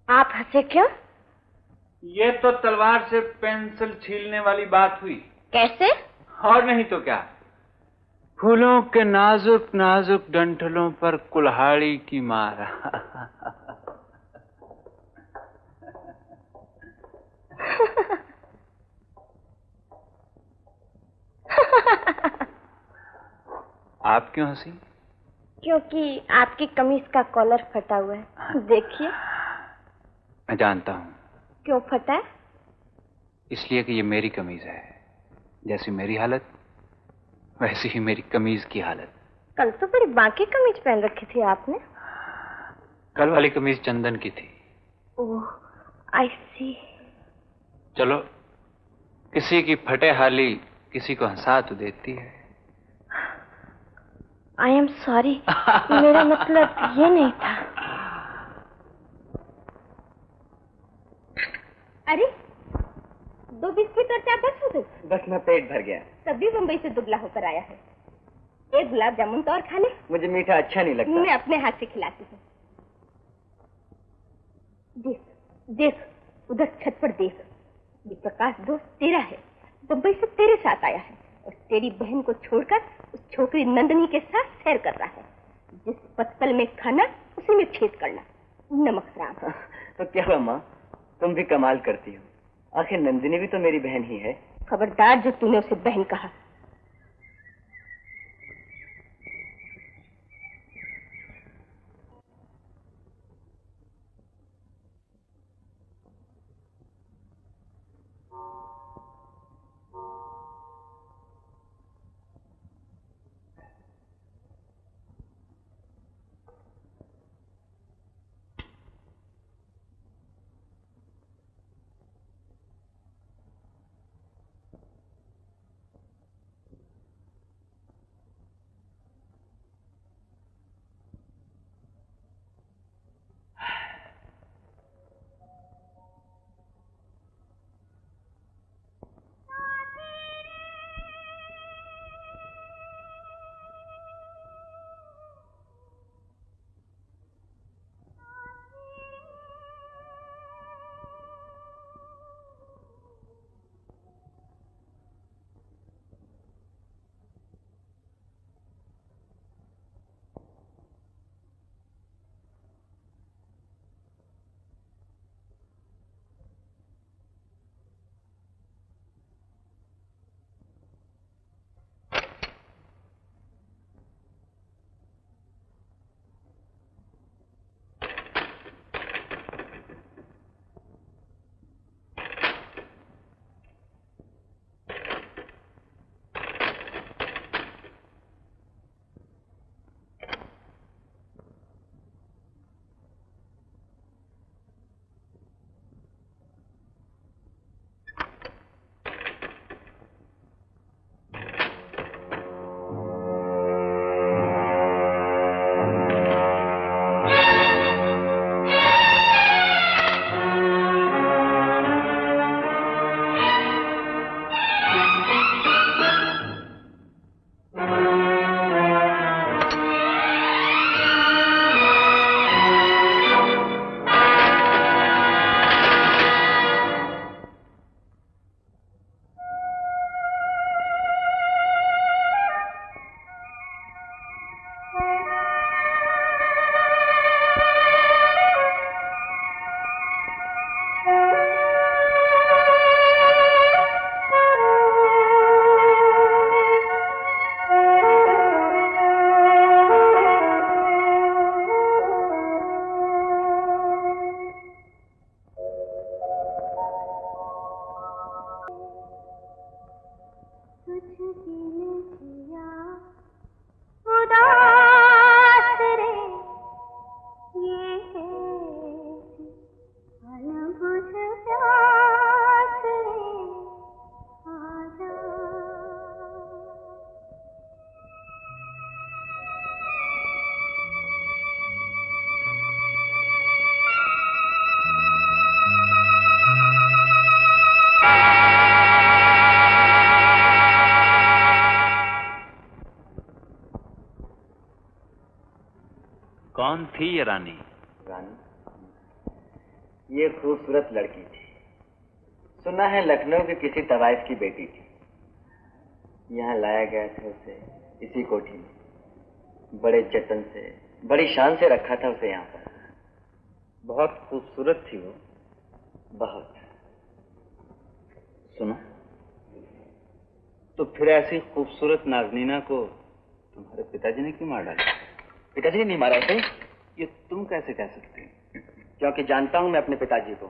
आप हंसे क्यों? ये तो तलवार से पेंसिल छीलने वाली बात हुई। कैसे? और नहीं तो क्या, फूलों के नाजुक नाजुक डंठलों पर कुल्हाड़ी की मार। आप क्यों हंसी? क्योंकि आपकी कमीज का कॉलर फटा हुआ है, देखिए। मैं जानता हूँ। क्यों फटा है? इसलिए कि ये मेरी कमीज है। जैसी मेरी हालत वैसी ही मेरी कमीज की हालत। कल तो बड़ी बाकी कमीज पहन रखी थी आपने। कल वाली कमीज चंदन की थी। ओह, आई सी। चलो, किसी की फटे हाली किसी को हंसा तो देती है। आई एम सॉरी, मेरा मतलब ये नहीं था। अरे, 2 बिस्किट और 4 बस हो गए? बस मैं पेट भर गया। तभी बम्बई से दुबला होकर आया है। एक गुलाब जामुन तो और खा ले। मुझे मीठा अच्छा नहीं लगता। मैं अपने हाथ से खिलाती हूँ। देख देख, उधर छत पर देख, ये प्रकाश दोस्त तेरा है, बम्बई से तेरे साथ आया है और तेरी बहन को छोड़कर उस छोकरी नंदनी के साथ सैर कर रहा है। जिस पत्तल में खाना उसी में छेद करना, नमक हराम। तो क्या हुआ माँ, तुम भी कमाल करती हो। आखिर नंदिनी भी तो मेरी बहन ही है। खबरदार जो तूने उसे बहन कहा। कौन थी ये रानी? रानी ये खूबसूरत लड़की थी। सुना है लखनऊ के किसी तवाइफ की बेटी थी। यहाँ लाया गया था उसे इसी कोठी में। बड़े जतन से, बड़ी शान से रखा था उसे यहाँ पर। बहुत खूबसूरत थी वो, बहुत। सुनो, तो फिर ऐसी खूबसूरत नाजनीना को तुम्हारे पिताजी ने क्यों मार डाला? पिताजी ने नहीं मारा उसे। ये तुम कैसे कह सकते हो? क्योंकि जानता हूं मैं अपने पिताजी को।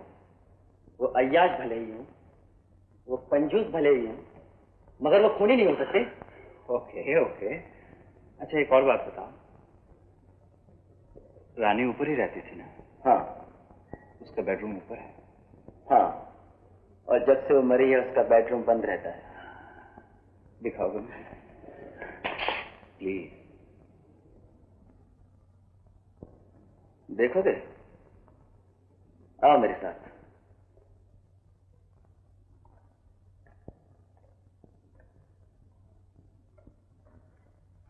वो अय्याश भले ही हूं, वो कंजूस भले ही हूं, मगर वो खूनी नहीं हो सकते। Okay okay. अच्छा एक और बात बताओ, रानी ऊपर ही रहती थी ना? हाँ। उसका बेडरूम ऊपर है? हाँ, और जब से वो मरी है उसका बेडरूम बंद रहता है। दिखाओगे प्लीज? देखोगे? आओ मेरे साथ।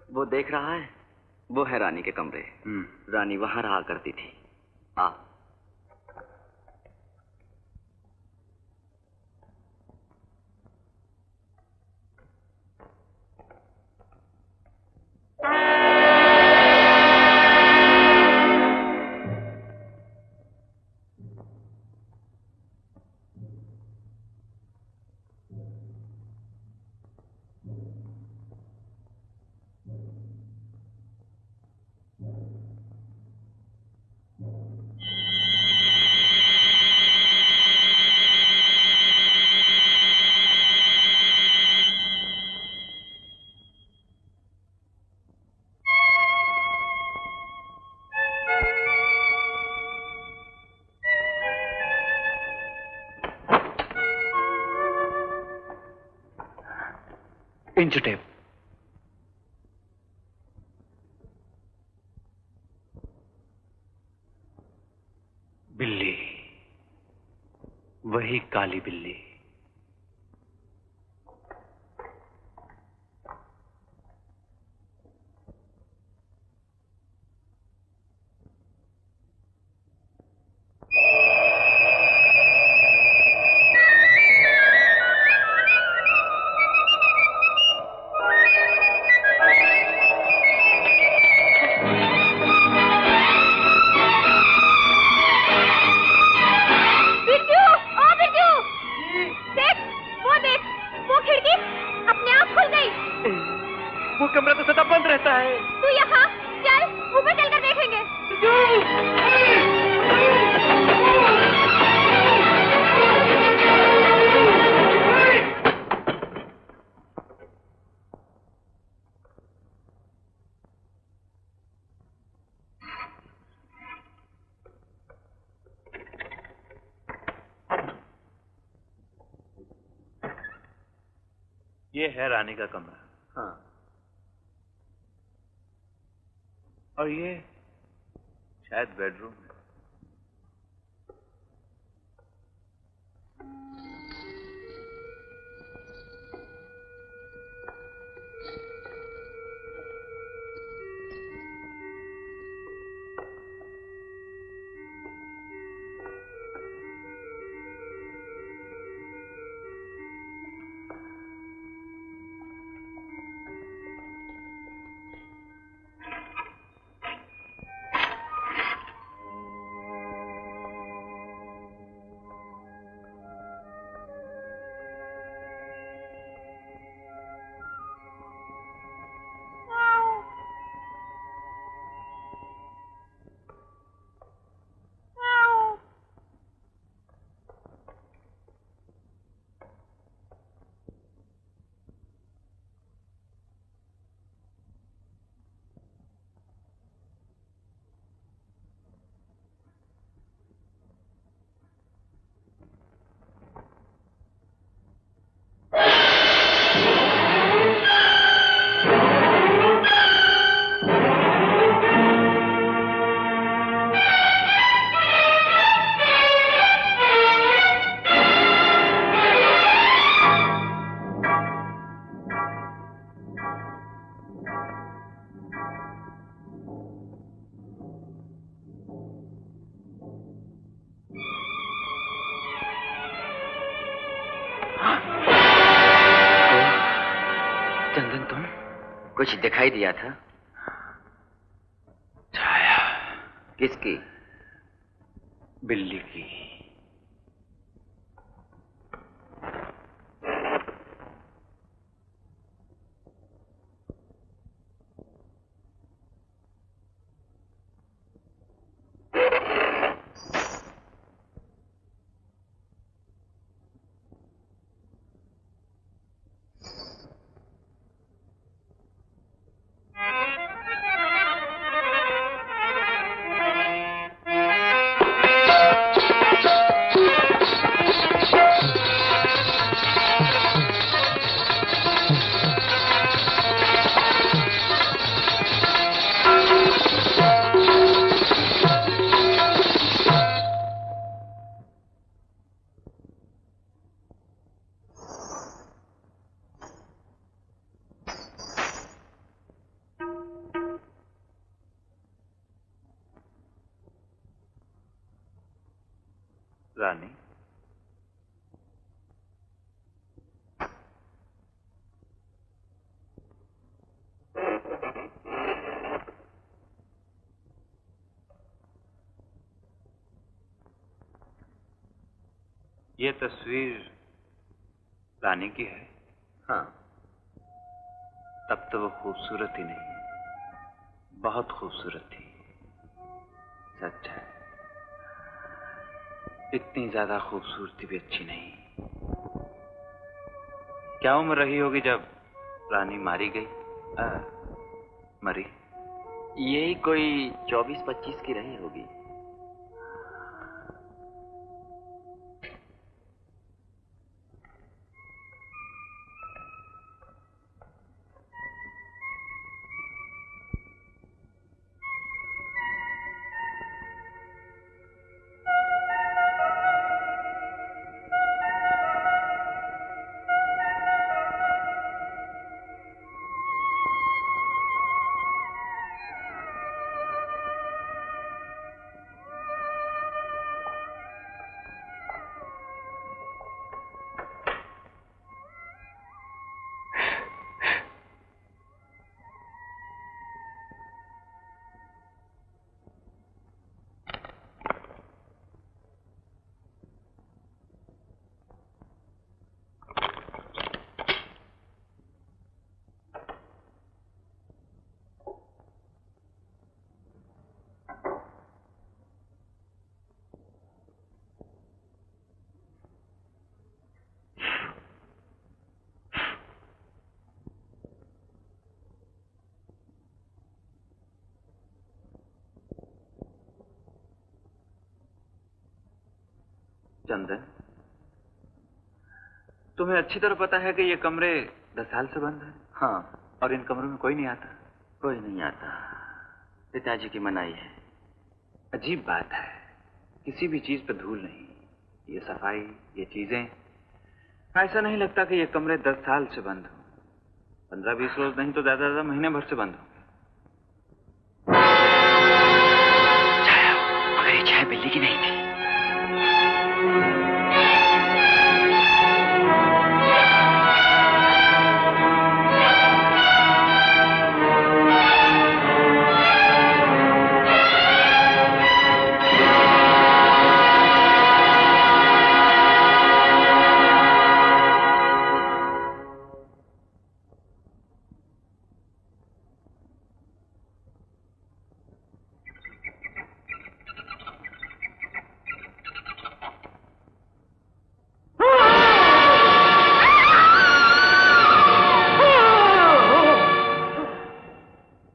वो देख रहा है, वो है रानी के कमरे। रानी वहां रहा करती थी। आ इंच टेप। बिल्ली, वही काली बिल्ली। ये है रानी का कमरा। हाँ। और ये शायद बेडरूम है। कुछ दिखाई दिया था? छाया। किसकी? बिल्ली की। रानी, ये तस्वीर रानी की है? हाँ। तब तो वो खूबसूरत ही नहीं, बहुत खूबसूरत थी। सच है, इतनी ज्यादा खूबसूरती भी अच्छी नहीं। क्या उम्र रही होगी जब रानी मारी गई? मरी? यही कोई 24-25 की रही होगी। चंदन, तुम्हें अच्छी तरह पता है कि ये कमरे 10 साल से बंद हैं? हाँ। और इन कमरों में कोई नहीं आता? कोई नहीं आता, पिताजी की मनाही है। अजीब बात है, किसी भी चीज पे धूल नहीं, ये सफाई, ये चीजें। ऐसा नहीं लगता कि ये कमरे 10 साल से बंद हो। 15-20 रोज नहीं तो ज्यादा ज्यादा महीने भर से बंद हो। छाया, मगर ये छाया बिल्ली की नहीं थी।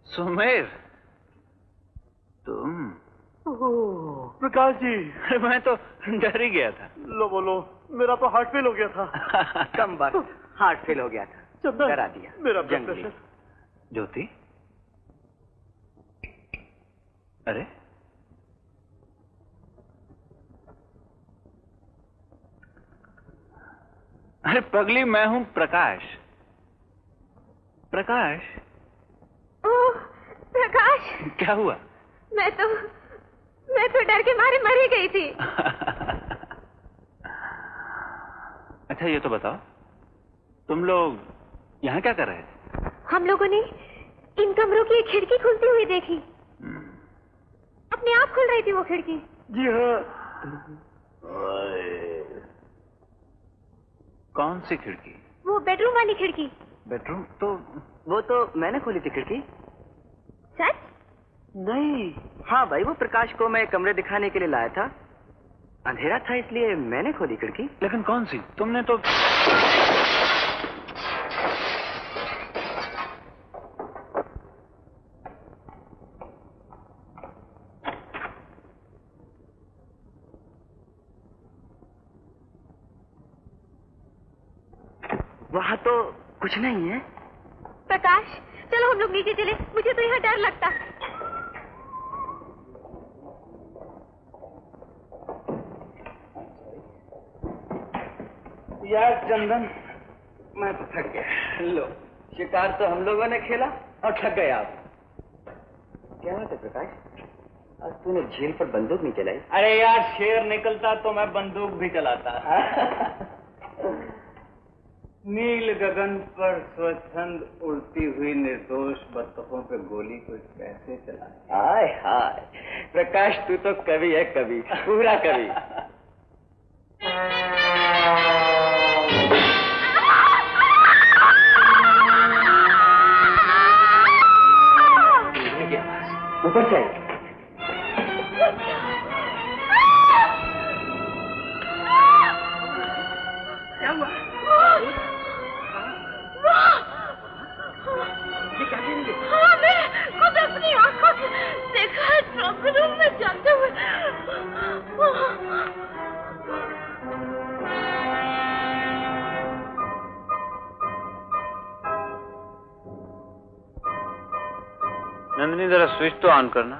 सुमेर, तुम? प्रकाश जी, मैं तो डर ही गया था। लो बोलो, मेरा तो हार्ट फेल हो गया था। कम वक्त हार्ट फेल हो गया था, चंदन, डरा दिया। मेरा ब्लड जंगली। प्रेशर। ज्योति, अरे अरे पगली, मैं हूं प्रकाश। प्रकाश? ओह प्रकाश, क्या हुआ? मैं तो डर के मारे मर ही गई थी। अच्छा ये तो बताओ, तुम लोग यहाँ क्या कर रहे थे? हम लोगों ने इन कमरों की एक खिड़की खुलती हुई देखी। अपने आप खुल रही थी वो खिड़की। जी हाँ। कौन सी खिड़की? वो बेडरूम वाली खिड़की। बेडरूम? तो वो तो मैंने खोली थी खिड़की। सच? नहीं, हाँ भाई, वो प्रकाश को मैं कमरे दिखाने के लिए लाया था। अंधेरा था इसलिए मैंने खोली खिड़की। लेकिन कौन सी? तुमने तो वहाँ तो कुछ नहीं है। प्रकाश, चलो हम लोग नीचे चले, मुझे तो यहाँ डर लगता। यार चंदन, मैं तो थक गया। लो, शिकार तो हम लोगों ने खेला और थक गए आप। क्या बात है प्रकाश? आज तूने झील पर बंदूक नहीं चलाई? अरे यार, शेर निकलता तो मैं बंदूक भी चलाता। नील गगन पर स्वच्छंद उड़ती हुई निर्दोष बत्तखों पे गोली कोई कैसे चलाए? हाय हाय प्रकाश, तू तो कवि है, कवि, पूरा कवि। ऊपर से क्या हुआ? ये क्या कह रही है? हाँ, मैं खुद अपनी आंखों से देखा है ट्रॉफी रूम में जाते हुए। नंदिनी, जरा स्विच तो ऑन करना।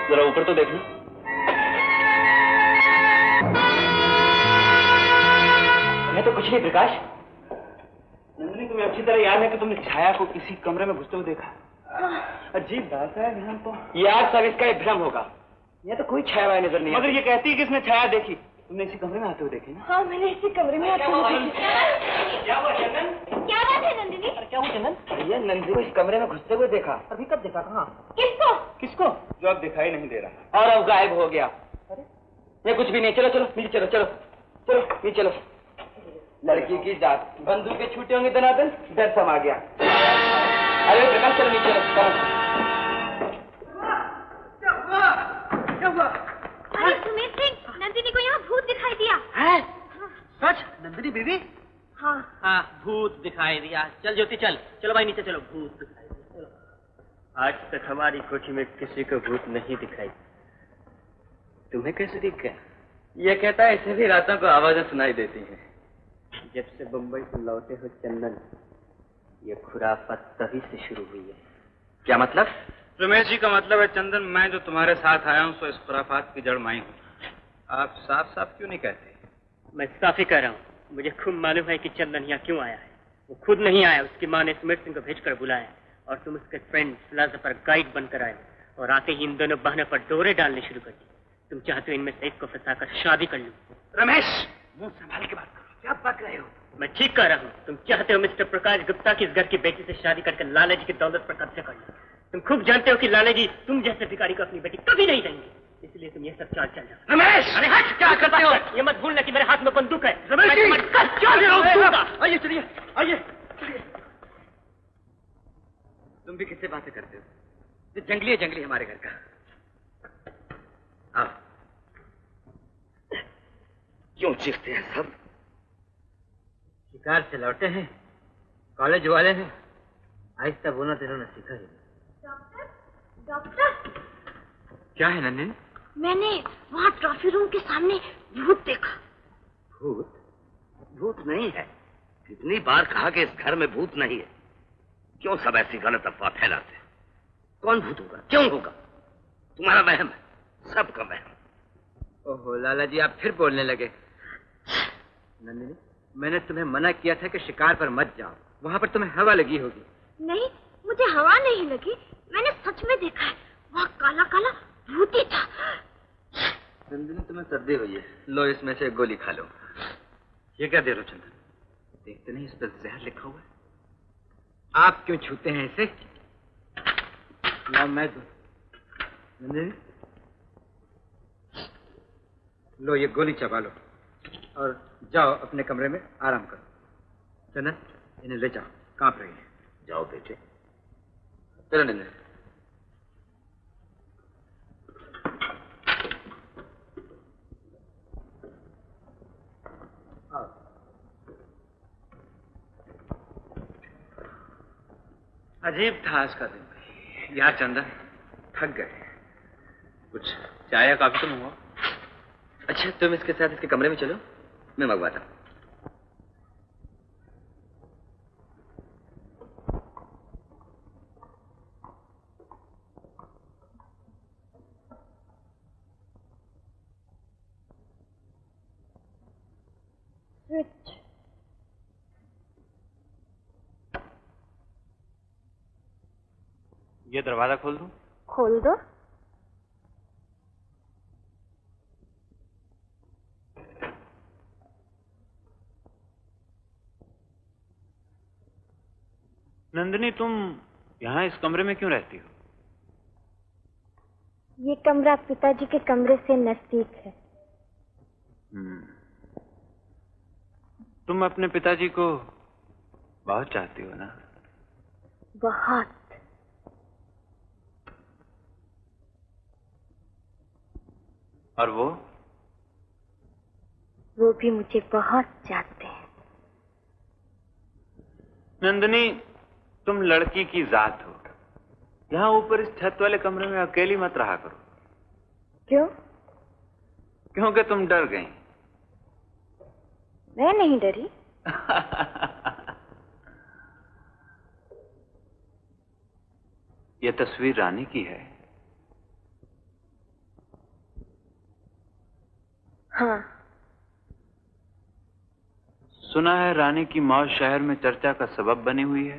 जरा ऊपर तो देखना। मैं तो कुछ नहीं प्रकाश। नंदिनी, तुम्हें अच्छी तरह याद है कि तुमने छाया को किसी कमरे में घुसते हुए देखा? अजीब बात है यहाँ तो। यार सब इसका एक भ्रम होगा। यहाँ तो कोई छाया वाया नजर नहीं। मगर ये कहती है कि इसने छाया देखी। तुमने इसी कमरे में आते हुए देखी ना? हाँ, मैंने इसी कमरे में आते हुए देखी। क्या हुआ चंदन? क्या बात है नंदिनी? क्या हुआ चंदन? भैया नंदिनी को इस कमरे में घुसते हुए देखा। अभी कब देखा? कहाँ? किसको? किसको? जो अब दिखाई नहीं दे रहा और अब गायब हो गया। अरे ये कुछ भी नहीं। चलो चलो नीचे चलो, चलो चलो नीचे चलो। लड़की की जात, बंदूक के छूटे होंगे दनादन, डर समा गया। अरे प्रकाश चलो नीचे चलो। क्या हुआ? अरे सुमित सिंह, नंदिनी को यहाँ भूत दिखाई दिया है? सच? नंदिनी बीवी? हाँ हाँ, भूत दिखाई दिया। चल ज्योति चल, चलो भाई नीचे चलो। भूत दिखाई दिया। चलो। आज तक हमारी कोठी में किसी को भूत नहीं दिखाई। तुम्हें कैसे दिख गया? ये कहता है ऐसे भी रातों को आवाजें सुनाई देती हैं। जब से बम्बई से लौटे हो चंदन, ये खुराफत तभी से शुरू हुई है। क्या मतलब? रमेश जी का मतलब है चंदन, मैं जो तुम्हारे साथ आया हूँ सो इस खुराफात की जड़ मैं हूँ। आप साफ साफ क्यों नहीं कहते? मैं साफ ही कह रहा हूँ। मुझे खूब मालूम है कि चंदन यहाँ क्यों आया है। वो खुद नहीं आया, उसकी माँ ने सुमित सिंह को भेजकर बुलाया और तुम उसके फ्रेंड फिलासफर गाइड बनकर आए और आते ही इन दोनों बहनों पर डोरे डालने शुरू कर दी। तुम चाहते हो इनमें से एक को फंसाकर शादी कर लूं। रमेश, मुंह संभाल के बात करो। क्या बक रहे हो? मैं ठीक कह रहा हूँ। तुम चाहते हो मिस्टर प्रकाश गुप्ता की इस घर की बेटी से शादी करके लाला जी की दौलत पर कब्जा कर लो। तुम खूब जानते हो कि लाला जी तुम जैसे भिखारी को अपनी बेटी कभी नहीं देंगे, इसलिए तुम ये सब चाल चल रहे हो। रमेश, अरे हट, क्या करते हो? ये मत भूलना कि मेरे हाथ में बंदूक है। रमेश जी, आइए चलिए, आइए। तुम भी किससे बातें करते हो? ये जंगली है, जंगली हमारे घर का। आओ। क्यों चीखते हैं सब? शिकार से लौटे हैं, कॉलेज वाले हैं, आहिस्ता बोलना तो इन्होंने सीखा ही। डॉक्टर, क्या है नन्हे? मैंने वहाँ ट्रॉफी रूम के सामने भूत देखा। भूत? भूत नहीं है। कितनी बार कहा कि इस घर में भूत नहीं है। क्यों सब ऐसी गलत अफवाह फैलाते हैं? कौन भूत होगा? क्यों होगा? तुम्हारा वहम है, सबका वहम। ओहो लाला जी, आप फिर बोलने लगे। नंदिनी, मैंने तुम्हें मना किया था कि शिकार पर मत जाओ, वहाँ पर तुम्हें हवा लगी होगी। नहीं, मुझे हवा नहीं लगी, मैंने सच में देखा है। वहाँ काला काला भूती था। नंदिनी, तुम्हें सर्दी हुई है, लो इसमें से एक गोली खा लो। ये क्या दे रहे हो चंदन? देखते नहीं इस पर जहर लिखा हुआ है। आप क्यों छूते हैं इसे? ना मैं दूं। नंदिनी, लो ये गोली चबा लो और जाओ अपने कमरे में आराम करो। चंदन, इन्हें ले जाओ, कांप रही है। जाओ बेटे। चलो नंदिनी। अजीब था आज का दिन यार। चंदन, थक गए। कुछ चाय या कॉफी तो मंगवाओ। अच्छा, तुम इसके साथ इसके कमरे में चलो, मैं मंगवाता हूँ। ये दरवाजा खोल दूं? खोल दो। नंदिनी, तुम यहाँ इस कमरे में क्यों रहती हो? ये कमरा पिताजी के कमरे से नजदीक है। तुम अपने पिताजी को बहुत चाहती हो ना? बहुत। और वो भी मुझे बहुत चाहते हैं। नंदिनी, तुम लड़की की जात हो। यहाँ ऊपर इस छत वाले कमरे में अकेली मत रहा करो। क्यों? क्योंकि तुम डर गई। मैं नहीं डरी। यह तस्वीर रानी की है। हाँ। सुना है रानी की मौत शहर में चर्चा का सबब बनी हुई है।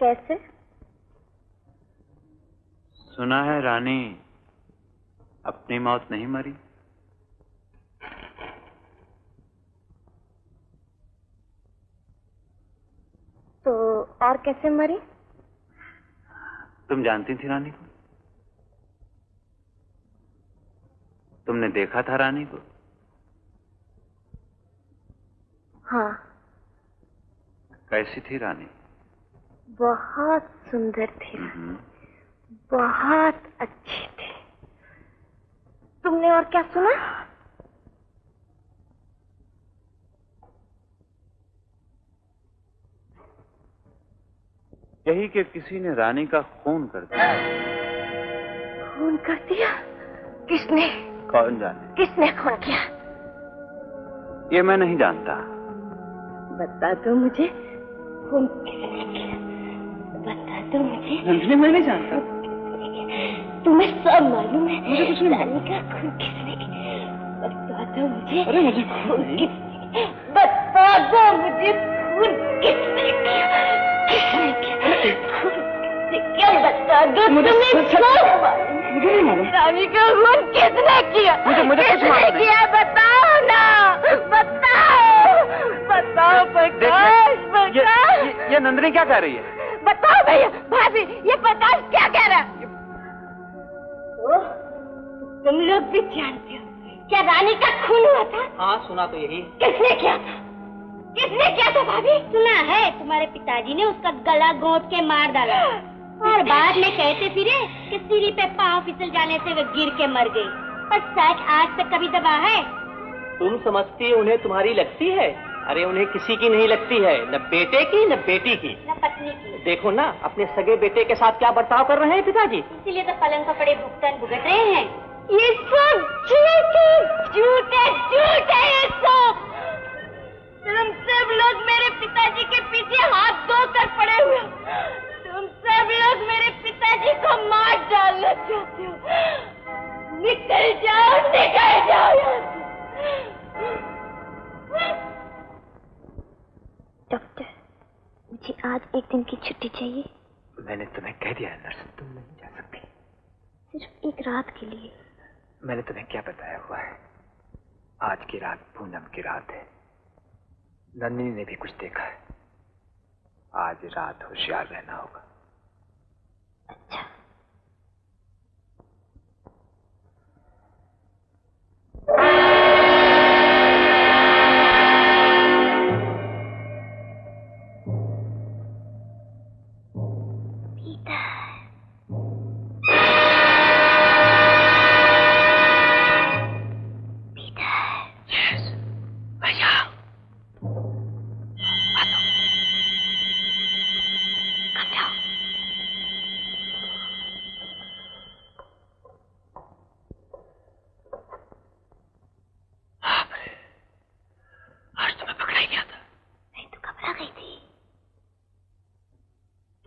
कैसे? सुना है रानी अपनी मौत नहीं मरी। तो और कैसे मरी? तुम जानती थी रानी को? तुमने देखा था रानी को? हाँ। कैसी थी रानी? बहुत सुंदर थी। बहुत अच्छी थी। तुमने और क्या सुना? यही कि किसी ने रानी का खून कर दिया। खून कर दिया? किसने? कौन जाने? किसने खून किया? ये मैं नहीं जानता। बता दो मुझे, खून किसने किया? बता दो मुझे। नंदिनी, मैं नहीं जानता। तुम्हें सब मालूम है। मुझे कुछ नहीं मालूम। का खून किसने किया? बता दो मुझे। अरे मुझे खून किसने? बता दो मुझे, खून किसने किया? किसने किया? खून किसने किया? बता दो। तुम्हें सब मालूम। मुझे नहीं मालूम। रानी का खून किसने किया? मुझे कुछ मालूम किया? बताओ ना, बताओ, बताओ प्रकाश, प्रकाश। ये नंदिनी क्या कह रही है? बताओ भैया, भाभी, ये प्रकाश क्या कह रहा है? तुम लोग भी जानते हो क्या रानी का खून हुआ था? हाँ, सुना तो यही। किसने किया था? किसने किया था भाभी? सुना है तुम्हारे पिताजी ने उसका गला घोंट के मार डाला और बाद में कहते फिरे कि सीढ़ी पे पांव फिसल जाने से वे गिर के मर गई। पर सच आज तक कभी दबा है? तुम समझती उन्हें तुम्हारी लगती है? अरे उन्हें किसी की नहीं लगती है, न बेटे की न बेटी की न पत्नी की। देखो ना अपने सगे बेटे के साथ क्या बर्ताव कर रहे हैं पिताजी। इसीलिए तो पलंग पर पड़े भुगतान भुगत रहे हैं। ये सब झूठ है, झूठ है, झूठ है ये सब। तुम सब लोग मेरे पिताजी के पीछे हाथ धोकर पड़े हुए हो। तुम सब लोग मेरे पिताजी को मार डालना चाहते हो। निकल जाओ, निकल जाओ यहाँ से। डॉक्टर, मुझे आज एक दिन की छुट्टी चाहिए। मैंने तुम्हें कह दिया है नर्स, तुम नहीं जा सकती। सिर्फ एक रात के लिए। मैंने तुम्हें क्या बताया हुआ है? आज की रात पूनम की रात है। नंदिनी ने भी कुछ देखा है। आज रात होशियार रहना होगा। अच्छा।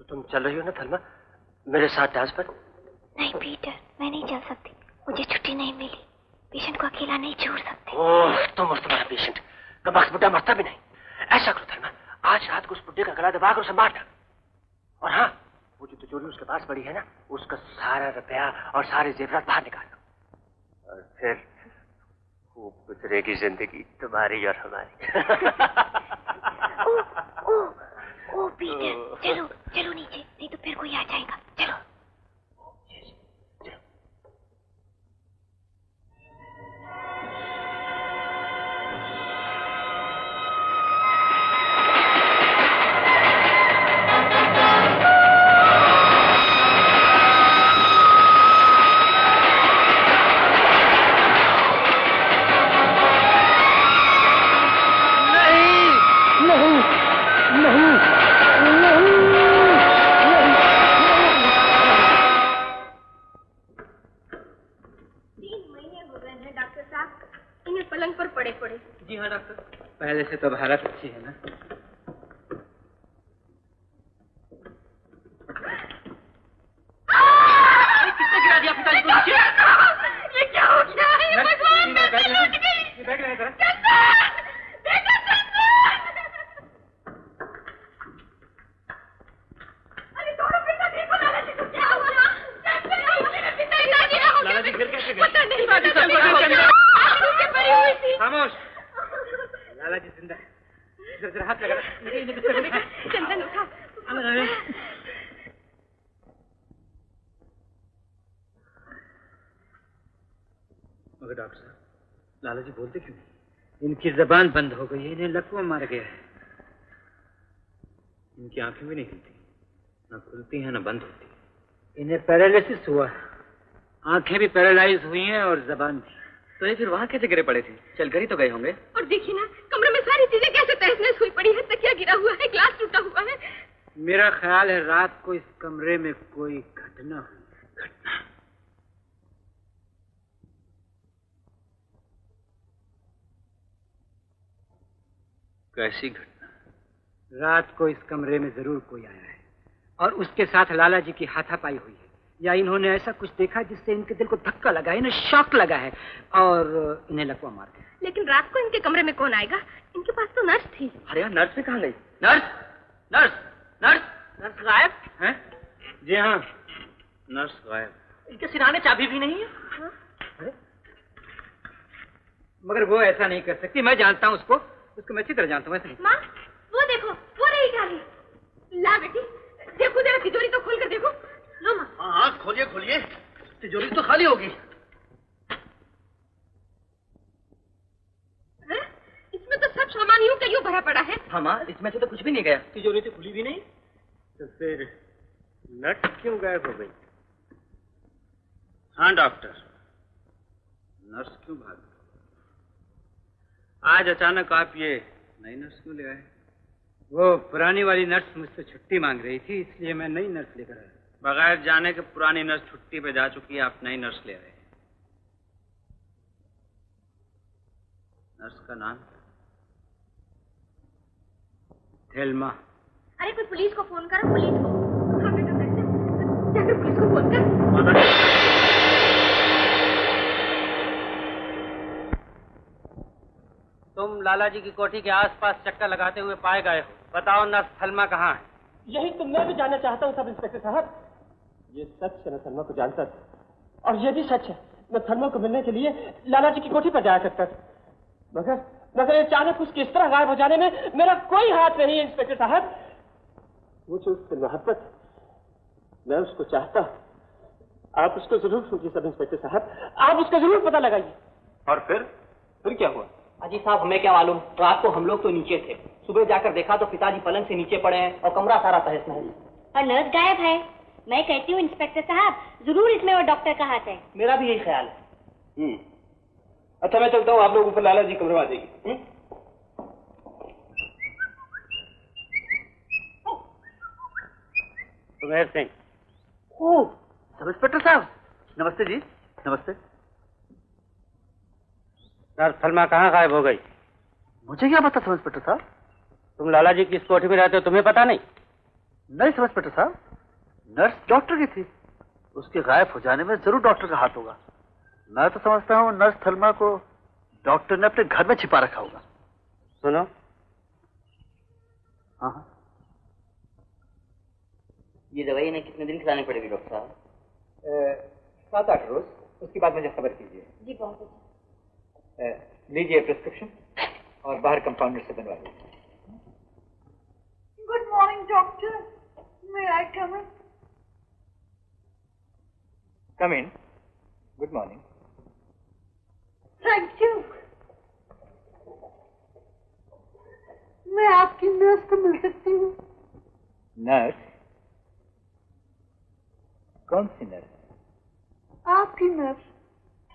तुम चल रही हो ना थलमा, मेरे साथ डांस पर? नहीं पीटर, मैं नहीं चल सकती, मुझे छुट्टी नहीं मिली। पेशेंट को अकेला नहीं छोड़ सकती। ओह, तुम और तुम्हारा पेशेंट, कमबख्त बुड्ढा मरता भी नहीं। ऐसा करो थलमा, आज रात को उस बुड्ढे का गला दबाकर उसे मार डालो। और हाँ, वो जो तिजोरी उसके पास पड़ी है ना, उसका सारा रुपया और सारे जेवरात बाहर निकाल लो। और फिर खूब गुजरेगी जिंदगी तुम्हारी और हमारी। ओ पीटर, चलो चलो नीचे, नहीं तो फिर कोई आ जाएगा। चलो। पहले से तो भारत अच्छी है ना। किसने गिरा दिया पिताजी को नीचे? ये क्या हो गया? ये भगवान, मैं लौट गई। अरे थोड़ा पिताजी को, लाला जी को क्या हुआ? लाला जी फिर कैसे गए? पता नहीं, के पड़ी हुई थी। खामोश। लाला जी जिंदा है। जरा हाथ लगा। चंदन उठा। मगर डॉक्टर साहब, लाला जी बोलते क्यों नहीं? इनकी जबान बंद हो गई है, इन्हें लकवा मार गया है। इनकी आंखें भी नहीं खुलती, न खुलती हैं न बंद होती। इन्हें पैरालिसिस हुआ है, आंखें भी पैरालाइज हुई हैं और जबान भी। तो ये फिर वहाँ कैसे गिरे पड़े थे? चलकर ही तो गए होंगे। और देखिए ना, कमरे में सारी चीजें कैसे तहस-नहस हुई पड़ी है। तकिया गिरा हुआ है, ग्लास टूटा हुआ है। मेरा ख्याल है रात को इस कमरे में कोई घटना हुई। घटना? कैसी घटना? रात को इस कमरे में जरूर कोई आया है और उसके साथ लाला जी की हाथापाई हुई है, या इन्होंने ऐसा कुछ देखा जिससे इनके दिल को धक्का लगा है, इन्हें शॉक लगा है और इन्हें लकवा मार दिया। लेकिन रात को इनके कमरे में कौन आएगा? इनके पास तो नर्स थी। अरे यार, नर्स भी कहाँ गई? नर्स, नर्स, नर्स, नर्स गायब हैं? जी हाँ, नर्स गायब। इनके सिराने चाबी भी नहीं है। हाँ? मगर वो ऐसा नहीं कर सकती, मैं जानता हूँ उसको मैं अच्छी तरह जानता हूँ। माँ, वो देखो, वो रही चाबी। ला बेटी, देखो जरा तिजोरी तो खोल कर देखो। लो माँ। हाँ, खोलिए खोलिए, तिजोरी तो खाली होगी। इसमें तो सब सामान यूं का यूं भरा पड़ा है। हाँ माँ, इसमें से तो कुछ भी नहीं गया। तिजोरी तो खुली भी नहीं। तो फिर नट क्यों गायब हो गई? हाँ डॉक्टर, नर्स क्यों भाग गई? आज अचानक आप ये नई नर्स क्यों ले आए? वो पुरानी वाली नर्स मुझसे छुट्टी मांग रही थी, इसलिए मैं नई नर्स लेकर आया। बगैर जाने के पुरानी नर्स छुट्टी पे जा चुकी है, आप नई नर्स ले आए। नर्स का नाम? थेल्मा। अरे कोई पुलिस को फोन करो, पुलिस को। हाँ बेटा, जाकर पुलिस को फोन कर। तुम लाला जी की कोठी के आसपास चक्कर लगाते हुए पाए गए हो। बताओ नर्स थलमा कहाँ है? यही तो मैं भी जानना चाहता हूँ सब इंस्पेक्टर साहब। ये सच है, मैं थलमा को जानता था, और ये भी सच है मैं थलमा को मिलने के लिए लाला जी की कोठी पर जाया करता था। मगर अचानक उसकी इस तरह गायब हो जाने में मेरा कोई हाथ नहीं है इंस्पेक्टर साहब। मुझे उससे मोहब्बत, मैं उसको चाहता। आप उसको जरूर ढूंढिए सब इंस्पेक्टर साहब, आप उसका जरूर पता लगाइए। और फिर क्या हुआ? अजी साहब, हमें क्या मालूम, रात को हम लोग तो नीचे थे, सुबह जाकर देखा तो पिताजी पलंग से नीचे पड़े हैं और कमरा सारा तहस-नहस। और नर्स गायब है। मैं कहती हूँ इंस्पेक्टर साहब, जरूर इसमें वो डॉक्टर का हाथ है। मेरा भी यही ख्याल है। अच्छा, मैं चलता हूँ, आप लोग ऊपर लाला जी कमरे में आ जाइए। सुमेर सिंह। ओह, सब इंस्पेक्टर साहब, नमस्ते जी। नमस्ते। नर्स थलमा कहाँ गायब हो गई? मुझे क्या पता सब इंस्पेक्टर साहब? तुम लाला जी की इस कोठी में रहते हो, तुम्हें पता नहीं? नहीं समझ इंस्पेक्टर साहब, नर्स डॉक्टर की थी, उसके गायब हो जाने में जरूर डॉक्टर का हाथ होगा। मैं तो समझता हूँ नर्स थलमा को डॉक्टर ने अपने घर में छिपा रखा होगा। सुनो। हाँ हाँ, ये दवाई इन्हें कितने दिन खिलानी पड़ेगी डॉक्टर साहब? 7-8 रोज, उसके बाद मुझे खबर कीजिए। जी बहुत अच्छा। लीजिए प्रिस्क्रिप्शन और बाहर कंपाउंडर से बनवा लीजिए। Good morning doctor, may I come in? Come in. Good morning. Thank you. मैं आपकी नर्स को मिल सकती हूँ? नर्स? कौन सी नर्स? आपकी नर्स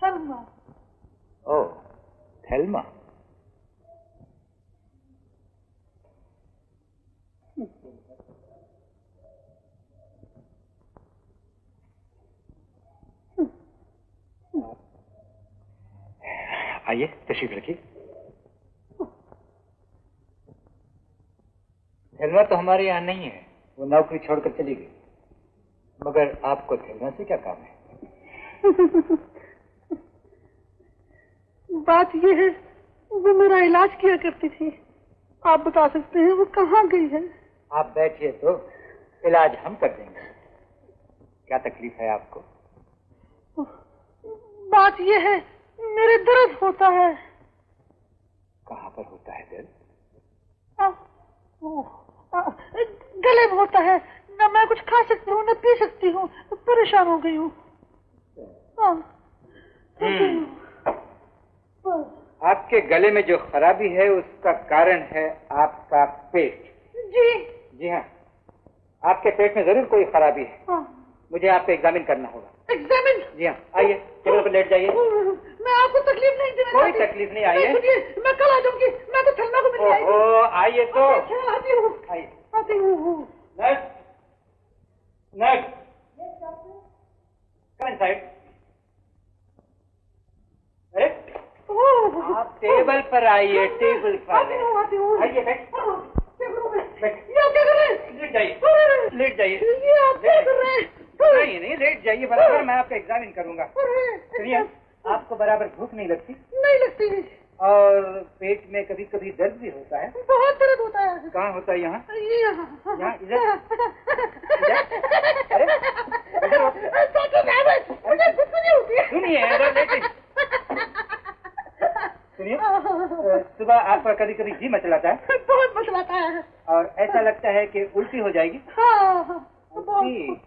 थलमा। ओह, थेल्मा। आइए, तशरीफ रखिए। थेल्मा तो हमारे यहाँ नहीं है, वो नौकरी छोड़कर चली गई। मगर आपको थेल्मा से क्या काम है? बात यह है, वो मेरा इलाज किया करती थी। आप बता सकते हैं वो कहाँ गई है? आप बैठिए तो इलाज हम कर देंगे। क्या तकलीफ है आपको? बात यह है, मेरे दर्द होता है। कहाँ पर होता है दर्द? गले में होता है। न मैं कुछ खा सकती हूँ न पी सकती हूँ, परेशान हो गई हूँ। आपके गले में जो खराबी है उसका कारण है आपका पेट। जी जी हाँ, आपके पेट में जरूर कोई खराबी है। हाँ। मुझे आपको एग्जामिन करना होगा। एग्जामिन? जी हाँ, आइए टेबल पर लेट जाइए। मैं आपको तकलीफ नहीं देना कोई चाहती। तकलीफ नहीं, आइए। मैं कल आ जाऊंगी। मैं तो थलमा को मिलने आई थी। ओहो, आइए तो। आती हूँ। आइए। आती हूँ। Nurse, nurse, come inside. अरे आप टेबल पर आइए, टेबल पर। आती हूँ। आइए, बैठ। ये आप क्या कर रहे हैं? लेट जाइए, लेट जाइए। ये आप क्या कर रहे हैं? नहीं, लेट जाइए बराबर, मैं आपका एग्जामिन करूंगा। सुनिए, आपको बराबर भूख नहीं लगती? नहीं लगती। और पेट में कभी कभी दर्द भी होता है? बहुत दर्द होता है। कहाँ होता है? यहाँ? यहाँ। यहाँ, इधर? अरे, इधर हो। मुझे कुछ नहीं होती है। सुनिए, इधर लेटे। सुनिए, सुबह आपका कभी कभी जी मचलाता है? बहुत मचलाता है। और ऐसा लगता है कि उल्टी हो जाएगी? हाँ, उल्टी?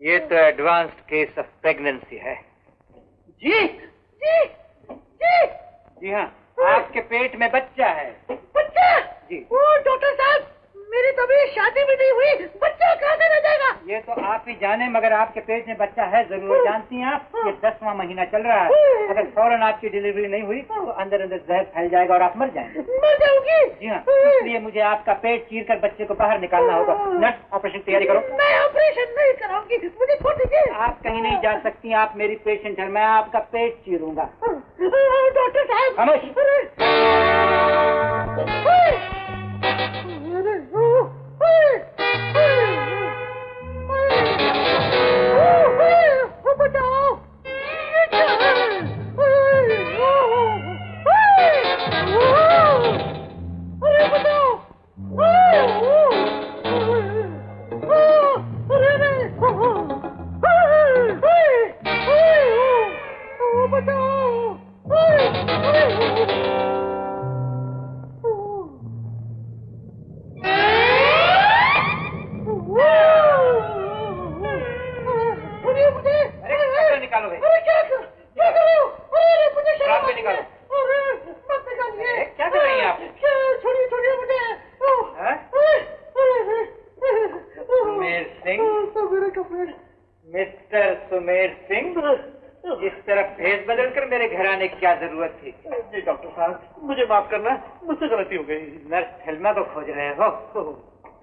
ये तो एडवांस्ड केस ऑफ प्रेगनेंसी है। जी जी जी जी हाँ, आपके पेट में बच्चा है। बच्चा? जी। ओ डॉक्टर साहब, मेरी तो अभी शादी भी नहीं हुई, बच्चा कहाँ से रह जाएगा? ये तो आप ही जाने, मगर आपके पेट में बच्चा है जरूर। जानती हैं आप, ये 10वां महीना चल रहा है। अगर फौरन आपकी डिलीवरी नहीं हुई तो अंदर अंदर जहर फैल जाएगा और आप मर जाएंगे। मर जाऊंगी? जी हाँ, इसलिए मुझे आपका पेट चीर कर बच्चे को बाहर निकालना होगा। नर्स, ऑपरेशन की तैयारी करो। मैं ऑपरेशन नहीं कराऊंगी, मुझे छोड़ दीजिए। आप कहीं नहीं जा सकती, आप मेरी पेशेंट है, मैं आपका पेट चीरूंगा। डॉक्टर साहब। खामोश। बचाओ। निकालो भाई। अरे क्या कर रहे हो? अरे मुझे शराब में निकालो। अरे मत निकालिए। क्या कर रही हैं आप? छोड़िए छोड़िए मुझे। सुमेर सिंह? मेरे कपड़े। मिस्टर सुमेर सिंह, इस तरफ भेस बदल कर मेरे घर आने की क्या जरूरत थी? जी डॉक्टर साहब, मुझे माफ करना, मुझसे गलती हो गई। नर्स थेल्मा को खोज रहे हो?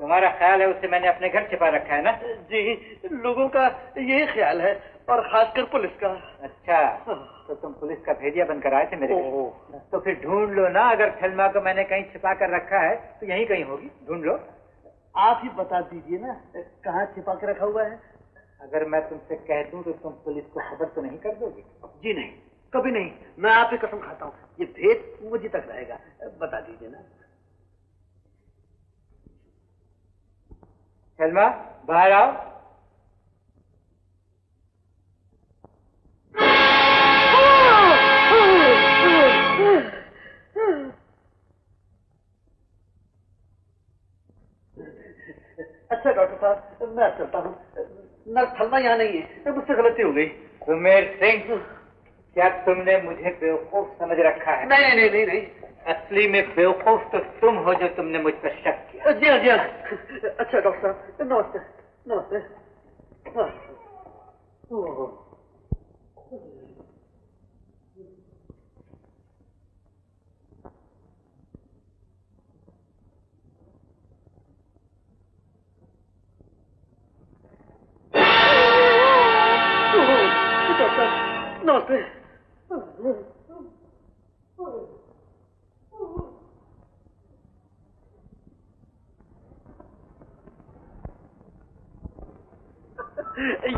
तुम्हारा ख्याल है उससे मैंने अपने घर छिपा रखा है ना? जी, लोगों का यही ख्याल है, और खासकर पुलिस का। अच्छा, तो तुम पुलिस का भेदिया बनकर आए थे मेरे घर? तो फिर ढूंढ लो ना, अगर थेल्मा को मैंने कहीं छिपा कर रखा है तो यहीं कहीं होगी, ढूंढ लो। आप ही बता दीजिए ना कहाँ छिपा के रखा हुआ है। अगर मैं तुमसे कह दूं तो तुम पुलिस को खबर तो नहीं कर दोगे? जी नहीं, कभी नहीं, मैं आपकी कसम खाता हूँ, ये भेद मुझे तक रहेगा। बता दीजिए ना। थेल्मा, बाहर आओ। अच्छा डॉक्टर साहब, मैं चलता हूँ। नर्स थेल्मा यहाँ नहीं है, मुझसे गलती हो गई। सुमेर सिंह, क्या तुमने मुझे बेवकूफ समझ रखा है? नहीं नहीं नहीं नहीं, असली में बेवकूफ तो तुम हो जो तुमने मुझ पर शक किया। जी हाँ जी हाँ। अच्छा डॉक्टर साहब, नमस्ते नमस्ते। नमस्ते।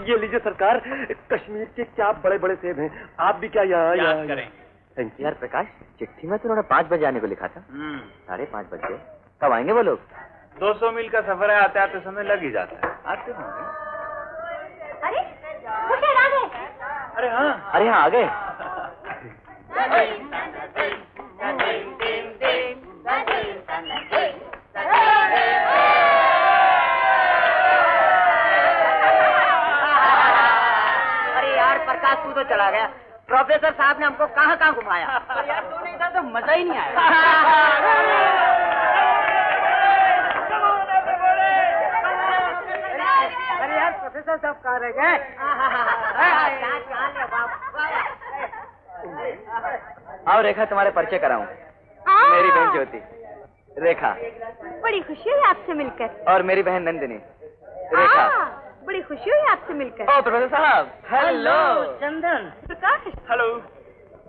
ये लीजिए सरकार, कश्मीर के क्या बड़े बड़े सेब हैं। आप भी क्या यहाँ करेंगे? यार प्रकाश, चिट्ठी में तो उन्होंने 5 बजे आने को लिखा था। 5:30 बज गए। कब आएंगे वो लोग? 200 मील का सफर है, आते आते समय लग ही जाता है। आते होंगे। अरे वो शहर आ गए। अरे हाँ, आ गए। अरे यार प्रकाश, तू तो चला गया। प्रोफेसर साहब ने हमको कहाँ कहाँ घुमाया। यार तू नहीं था तो मजा ही नहीं आया। अरे यार प्रोफेसर साहब कहाँ रह गए? आओ रेखा, तुम्हारे परिचय कराऊं। मेरी बहन ज्योति, रेखा। बड़ी खुशी हुई आपसे मिलकर। और मेरी बहन नंदिनी, रेखा। बड़ी खुशी हुई आपसे मिलकर। ओ प्रोफेसर साहब, हेलो। चंदन। प्रकाश, हेलो।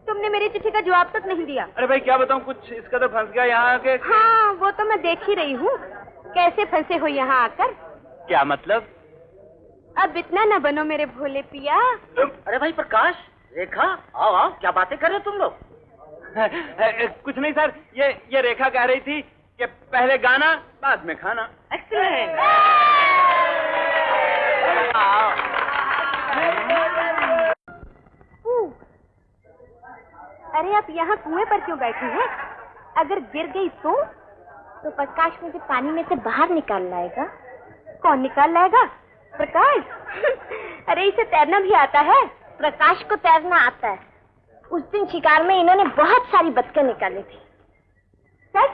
तुमने मेरी चिट्ठी का जवाब तक नहीं दिया। अरे भाई क्या बताऊं, कुछ इस कदर फंस गया यहाँ आके। हाँ, वो तो मैं देख ही रही हूँ। कैसे फंसे हो यहाँ आकर। क्या मतलब? अब इतना न बनो मेरे भोले पिया। अरे भाई प्रकाश, रेखा, आओ आओ, क्या बातें कर रहे हो तुम लोग? कुछ नहीं सर, ये रेखा कह रही थी कि पहले गाना बाद में खाना। एक्सीलेंट। अरे आप यहाँ कुएं पर क्यों बैठी हैं? अगर गिर गई तो प्रकाश मुझे पानी में से बाहर निकाल लाएगा। कौन निकाल लाएगा? प्रकाश। अरे इसे तैरना भी आता है। प्रकाश को तैरना आता है। उस दिन शिकार में इन्होंने बहुत सारी बतखें निकाली थी। सच?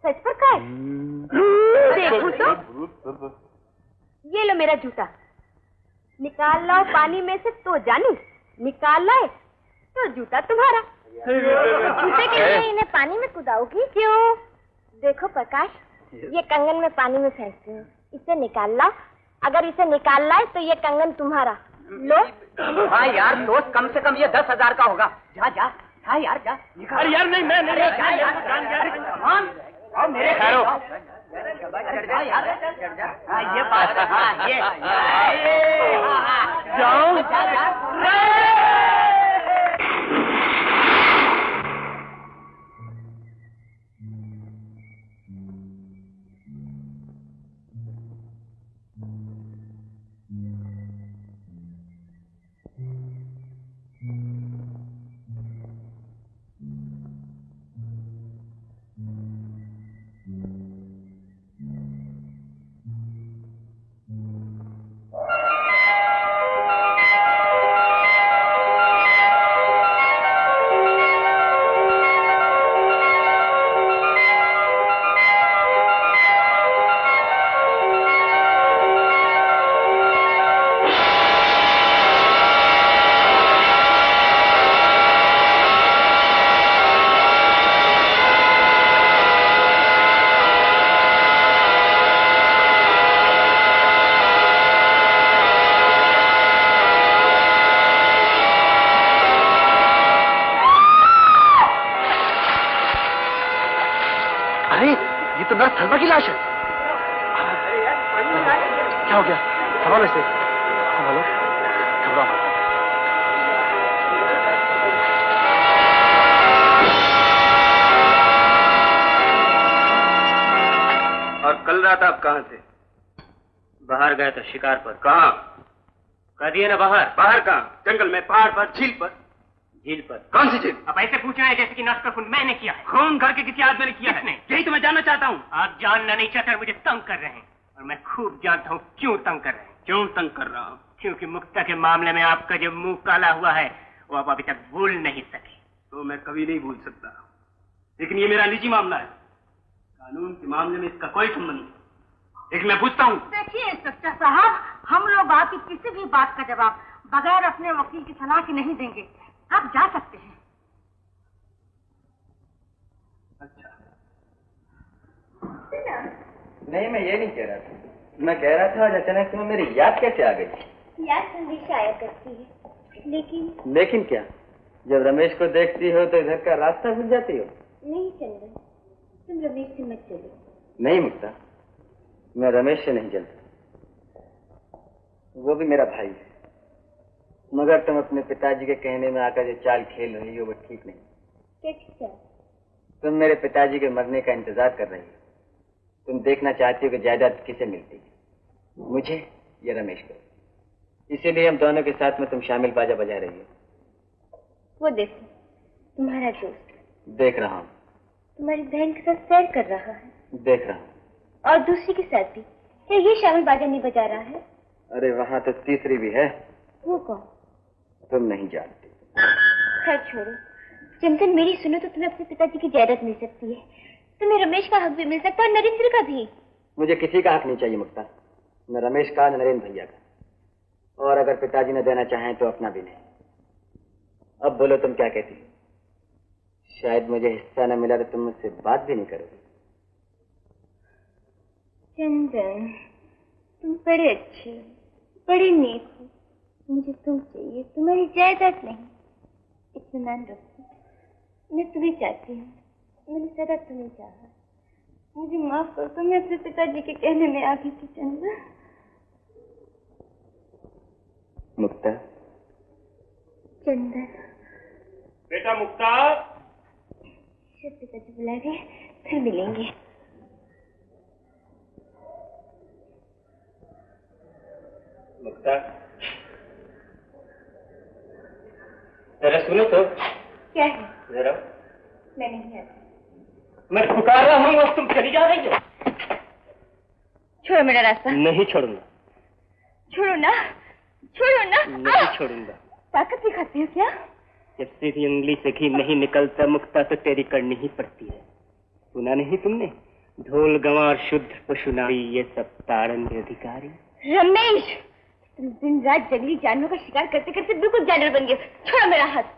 सच प्रकाश? देखो तो। ये लो मेरा जूता। निकाल लाओ पानी में से तो जानू, निकाल लाए तो जूता तुम्हारा। जूते के लिए इन्हें पानी में कुदाओगी? क्यों? देखो प्रकाश, ये कंगन में पानी में फेंकती हूँ। इसे निकाल लाओ। अगर इसे निकाल लाए तो ये कंगन तुम्हारा। लो। हाँ यार दोस्त, कम से कम ये 10,000 का होगा। जा जा, हाँ यार जा। अरे यार नहीं, मैं नहीं। जा यार, और मेरे ठहरो। चढ़ जा यार, चढ़ जा। हाँ ये बात है। हाँ ये जाओ। जा यार। तो नर्स थलमा की लाश है। क्या हो गया? संभालो इसे, संभालो, घबराओ मत। और कल रात आप कहाँ थे? बाहर गए थे शिकार पर। कहाँ? कह दिए ना बाहर। बाहर कहाँ? जंगल में, पहाड़ पर, झील पर? झील पर। कौन सी झील? अब ऐसे पूछ रहे हैं जैसे कि नर्स का खून मैंने किया है। खून घर के किसी आदमी ने किया है? यही तो मैं जानना चाहता हूँ। आप जानना नहीं चाहते और मुझे तंग कर रहे हैं, और मैं खूब जानता हूँ क्यों तंग कर रहे हैं। क्यों तंग कर रहा हूँ? क्योंकि मुक्ता के मामले में आपका जो मुंह काला हुआ है वो आप अभी तक भूल नहीं सके। तो मैं कभी नहीं भूल सकता, लेकिन ये मेरा निजी मामला है, कानून के मामले में इसका कोई संबंध नहीं। लेकिन मैं पूछता हूँ। देखिए इंस्पेक्टर साहब, हम लोग आपकी किसी भी बात का जवाब बगैर अपने वकील की सलाह के नहीं देंगे। आप जा सकते हैं। अच्छा। नहीं, मैं ये नहीं कह रहा था। मैं कह रहा था आज अचानक तुम्हें मेरी याद कैसे आ गई? याद हमेशा आया करती है, लेकिन क्या? जब रमेश को देखती हो तो इधर का रास्ता भूल जाती हो? नहीं चंदन, तुम रमेश से मत चलो। नहीं मुक्ता, मैं रमेश से नहीं चलता, वो भी मेरा भाई है। मगर तुम अपने पिताजी के कहने में आकर जो चाल खेल रही हो वो ठीक नहीं। कैसी चाल? तुम मेरे पिताजी के मरने का इंतजार कर रही हो। तुम देखना चाहती हो कि जायदाद किसे मिलती है, मुझे या रमेश को। इसीलिए हम दोनों के साथ में तुम शामिल बाजा बजा रही हो। वो देखो, तुम्हारा दोस्त। देख रहा हूँ। तुम्हारी बहन के साथ सैर कर रहा है। देख रहा हूँ। और दूसरी के साथ भी। क्या ये शामिल बाजा नहीं बजा रहा है? अरे वहाँ तो तीसरी भी है। वो कौन? तुम नहीं जानती। खैर छोड़ो चंदन, मेरी सुनो तो तुम्हें अपने पिताजी की जायदाद मिल सकती है। तुम्हें रमेश का हक भी मिल सकता है और नरेंद्र का भी। मुझे किसी का हक नहीं चाहिए मुक्ता, न रमेश का न नरेंद्र भैया का। और अगर पिताजी न देना चाहें तो अपना भी नहीं। अब बोलो तुम क्या कहती? शायद मुझे हिस्सा न मिला तो तुम मुझसे बात भी नहीं करोगी। चंदन, तुम बड़े अच्छे हो, बड़े नेक हो। मुझे तुम चाहिए, तुम्हारी जायदाद नहीं। इत्मीनान रखो, मैं तुम्हें चाहती हूँ। मैंने सदा तुम्हें चाहा। मुझे माफ करो, तो मैं अपने पिताजी के कहने में आ गई थी चंदन। मुक्ता। चंदन। बेटा मुक्ता। शायद पिताजी बुला रहे, फिर मिलेंगे। मुक्ता, जरा सुनो तो। क्या है? जरा। मैं नहीं आती। मैं पुकार रहा हूँ और तुम चली जा रही हो। छोड़ो मेरा रास्ता। नहीं छोड़ूंगा। छोड़ो ना, छोड़ो ना। नहीं छोड़ूंगा। ताकत दिखाते हो क्या? जब सीधी उंगली से घी नहीं निकलता मुक्ता तो तेरी करनी ही पड़ती है। सुना नहीं तुमने? ढोल गंवार शुद्ध पशु नारी ये सब ताड़न के अधिकारी। रमेश, तुम दिन रात जंगली जानवरों का शिकार करते करते बिल्कुल जानवर बन गए। छोड़ो मेरा हाथ।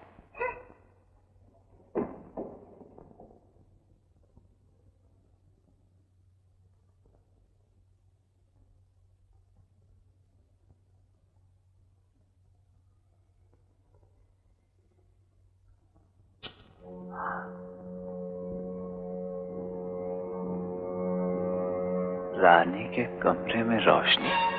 रानी के कमरे में रोशनी।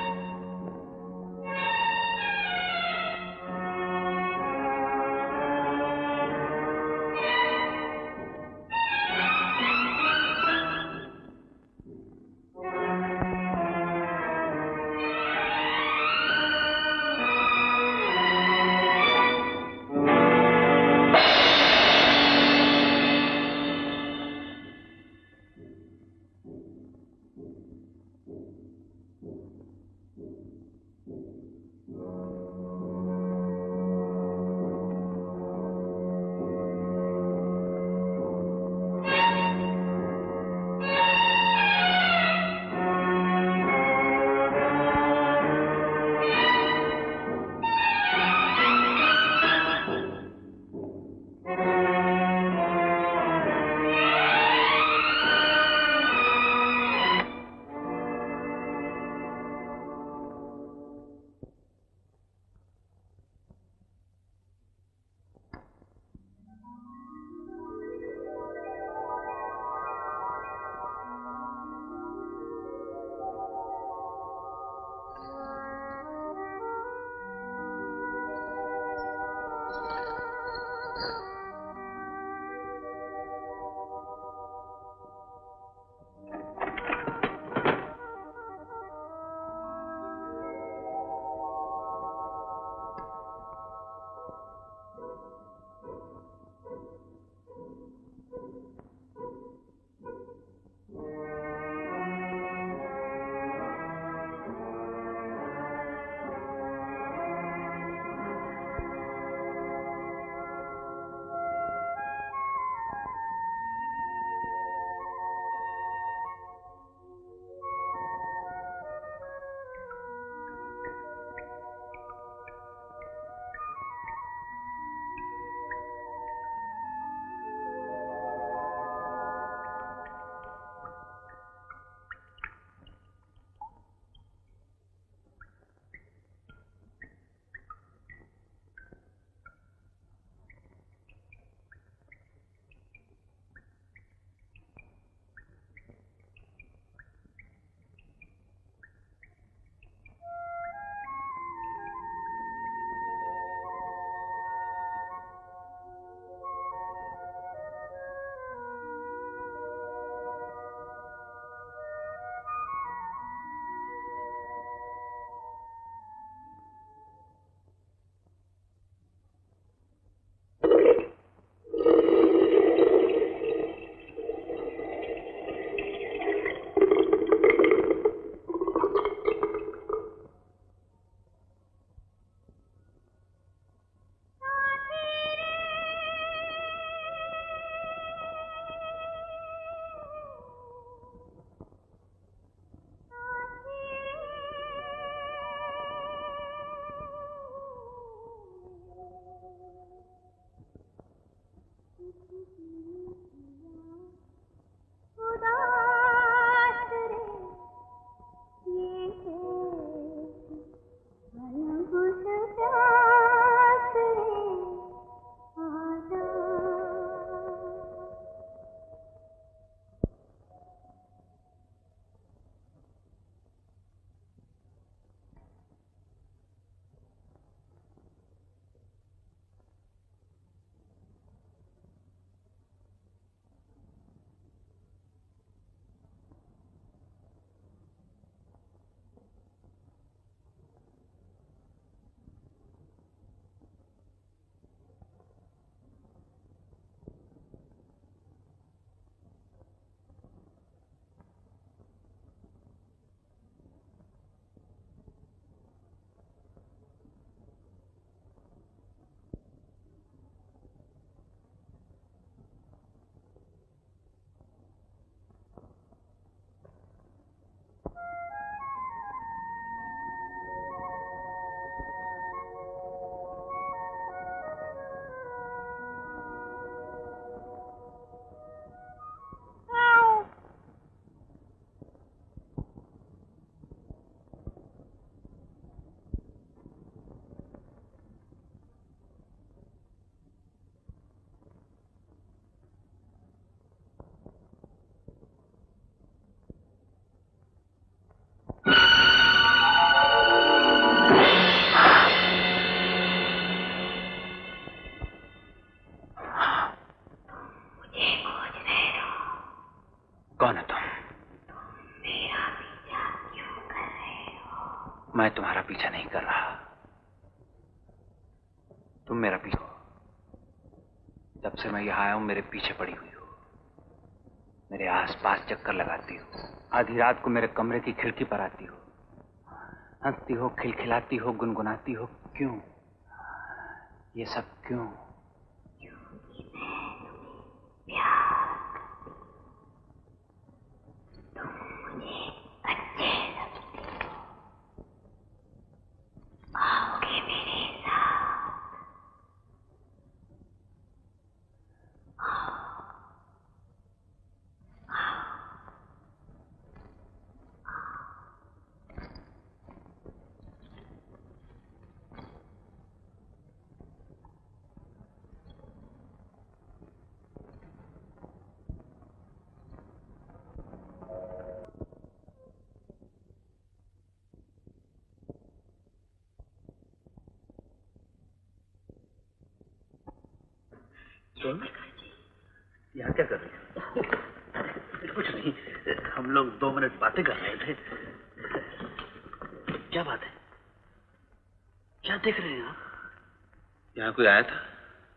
कौन है तुम? मेरा पीछा क्यों कर रहे हो? मैं तुम्हारा पीछा नहीं कर रहा, तुम मेरा पीछा। जब से मैं यहाँ आया हूं मेरे पीछे पड़ी हुई हो, मेरे आसपास चक्कर लगाती हो, आधी रात को मेरे कमरे की खिड़की पर आती हो, हंसती हो, खिलखिलाती हो, गुनगुनाती हो। क्यों? ये सब क्यों? आओगे मेरे साथ? यहाँ क्या कर रही है? कुछ नहीं, हम लोग 2 मिनट बातें कर रहे थे। क्या बात है? क्या देख रहे हैं आप? यहाँ कोई आया था?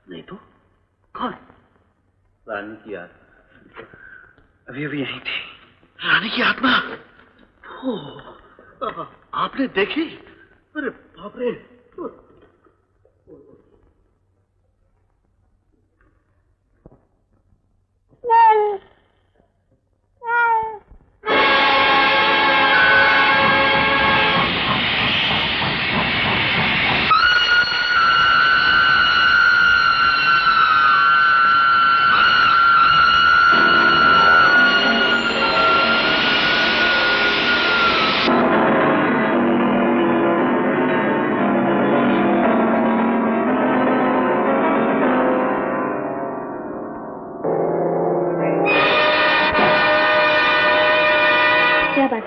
नहीं तो कौन? रानी की आत्मा अभी अभी यहीं थी। रानी की आत्मा? ओह, आपने देखी? अरे बाप रे!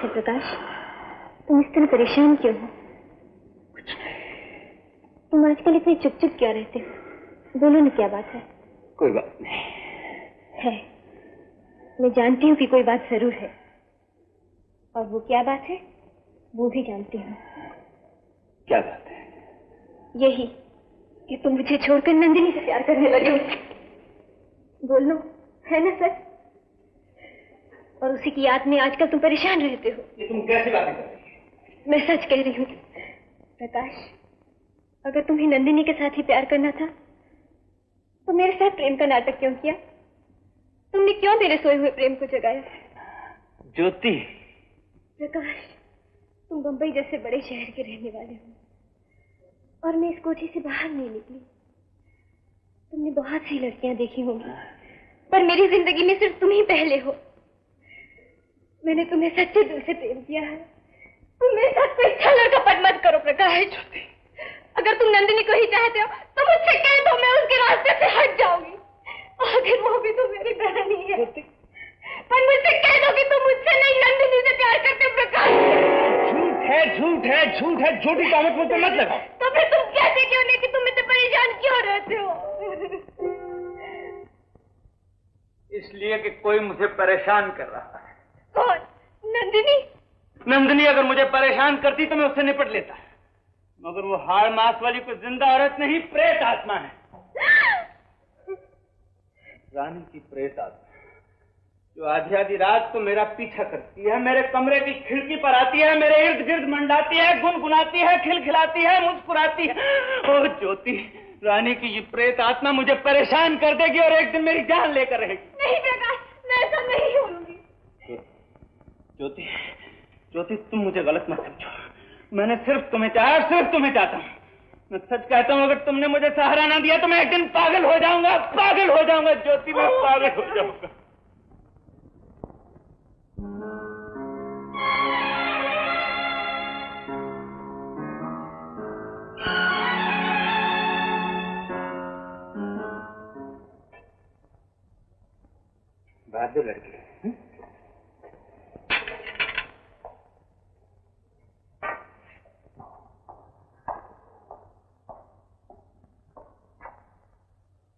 प्रकाश, तुम इस तरह परेशान क्यों हो? तुम आजकल इतने चुप चुप क्यों रहते हो? बोलो ना, क्या बात है? कोई बात नहीं है। मैं जानती हूँ कि कोई बात जरूर है, और वो क्या बात है वो भी जानती हूँ। क्या बात है? यही कि तुम मुझे छोड़कर नंदिनी से प्यार करने लगे हो। बोलो, है ना सच? और उसी की याद में आजकल तुम परेशान रहते हो। ये तुम कैसी बातें कर रही हो? मैं सच कह रही हूँ प्रकाश। अगर तुम्हें नंदिनी के साथ ही प्यार करना था तो मेरे साथ प्रेम का नाटक क्यों किया? तुमने क्यों मेरे सोए हुए प्रेम को जगाया? ज्योति। प्रकाश, तुम बंबई जैसे बड़े शहर के रहने वाले हो और मैं इस कोठी से बाहर नहीं निकली। तुमने बहुत सी लड़कियां देखी होंगी, पर मेरी जिंदगी में सिर्फ तुम ही पहले हो। मैंने तुम्हें सच्चे दिल से प्रेम किया है। तुम मेरे साथ कोई छल और कपट मत करो प्रकाश। अगर तुम नंदिनी को ही चाहते हो तो मुझसे कह दो, मैं उसके रास्ते से हट जाऊंगी। आखिर वो भी तो मेरी बहन ही है। पर मुझसे कह दो कि तुम मुझसे नहीं नंदिनी से प्यार करते हो प्रकाश। झूठ है, झूठ है, झूठ है। झूठी तहमत मुझ पे मत लगाओ। तो फिर तुम कहते क्यों नहीं कि तुम मुझसे परेशान क्यों रहते हो? इसलिए कि कोई मुझे परेशान कर रहा है। कौन? नंदिनी? नंदिनी अगर मुझे परेशान करती तो मैं उससे निपट लेता, मगर वो हाड़ मास वाली कोई जिंदा औरत नहीं, प्रेत आत्मा है। रानी की प्रेत आत्मा जो आधी आधी रात को मेरा पीछा करती है, मेरे कमरे की खिड़की पर आती है, मेरे इर्द गिर्द मंडाती है, गुनगुनाती है, खिलखिलाती है, मुस्कुराती है। ओ ज्योति, रानी की ये प्रेत आत्मा मुझे परेशान कर देगी और एक दिन मेरी जान लेकर रहेगी। नहीं प्रकाश, मैं ऐसा नहीं करूंगी। ज्योति, ज्योति, तुम मुझे गलत मत समझो। मैंने सिर्फ तुम्हें चाहा, सिर्फ तुम्हें चाहता हूँ। मैं सच कहता हूँ, अगर तुमने मुझे सहारा ना दिया तो मैं एक दिन पागल हो जाऊंगा, पागल हो जाऊंगा ज्योति, मैं पागल हो जाऊंगा। बहादुर लड़की।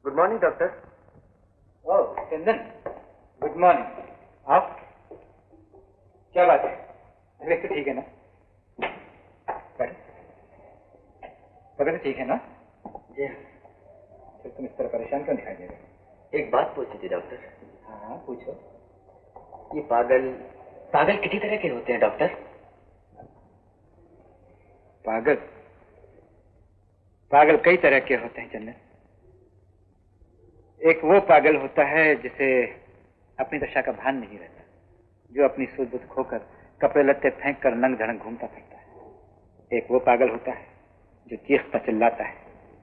Good morning doctor. Oh Chandan, good morning. आओ क्या बात है? तबीयत तो ठीक है ना? तबीयत ठीक है ना? जी। फिर तुम इस तरह परेशान क्यों दिखाई दे रहे हो? एक बात पूछनी थी डॉक्टर। हाँ पूछो। ये पागल कितनी तरह के होते हैं डॉक्टर? पागल कई तरह के होते हैं जन्नत। एक वो पागल होता है जिसे अपनी दशा का भान नहीं रहता, जो अपनी सूझबूझ खोकर कपड़े लत्ते फेंक कर नंग धड़ंग घूमता फिरता है। एक वो पागल होता है जो चीखता चिल्लाता है,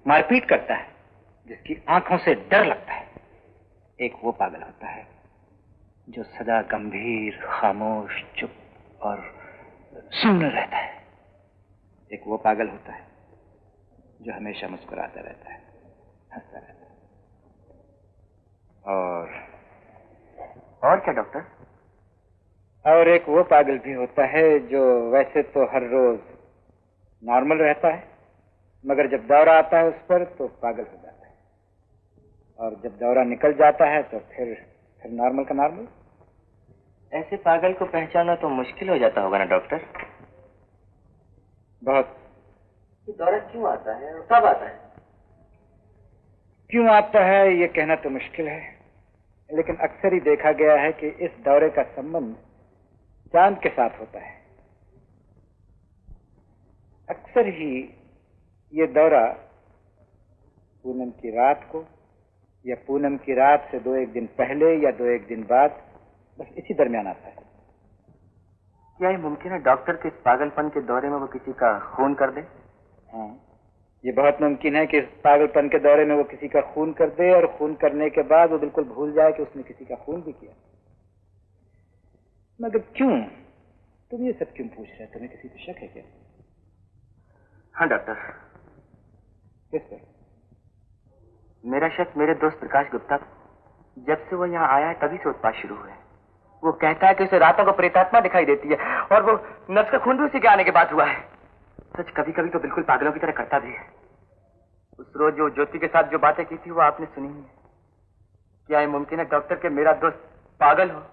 मारपीट करता है, जिसकी आंखों से डर लगता है। एक वो पागल होता है जो सदा गंभीर, खामोश, चुप और सुन्न रहता है। एक वो पागल होता है जो हमेशा मुस्कुराता रहता है, हंसता रहता है। और क्या डॉक्टर? और एक वो पागल भी होता है जो वैसे तो हर रोज नॉर्मल रहता है, मगर जब दौरा आता है उस पर तो पागल हो जाता है, और जब दौरा निकल जाता है तो फिर नॉर्मल का नॉर्मल। ऐसे पागल को पहचानना तो मुश्किल हो जाता होगा ना डॉक्टर? बहुत। ये दौरा क्यों आता है और कब आता है? क्यों आता है ये कहना तो मुश्किल है, लेकिन अक्सर ही देखा गया है कि इस दौरे का संबंध चांद के साथ होता है। अक्सर ही ये दौरा पूनम की रात को या पूनम की रात से 2-1 दिन पहले या 2-1 दिन बाद, बस इसी दरमियान आता है। क्या ये मुमकिन है डॉक्टर के इस पागलपन के दौरे में वो किसी का खून कर दे? हाँ, ये बहुत मुमकिन है कि इस पागलपन के दौरे में वो किसी का खून कर दे, और खून करने के बाद वो बिल्कुल भूल जाए कि उसने किसी का खून भी किया। मगर क्यों? तुम ये सब क्यों पूछ रहे? तुम्हें किसी पे शक है क्या? हाँ डॉक्टर। किस पर? मेरा शक मेरे दोस्त प्रकाश गुप्ता, जब से वो यहाँ आया है तभी से उत्पात शुरू हुए। वो कहता है कि उसे रातों को प्रेतात्मा दिखाई देती है, और वो नर्स का खून भी उसी के आने के बाद हुआ है। सच कभी कभी तो बिल्कुल पागलों की तरह करता भी है। उस रोज जो ज्योति के साथ जो बातें की थी वो आपने सुनी है। क्या ये मुमकिन है डॉक्टर कि मेरा दोस्त पागल हो?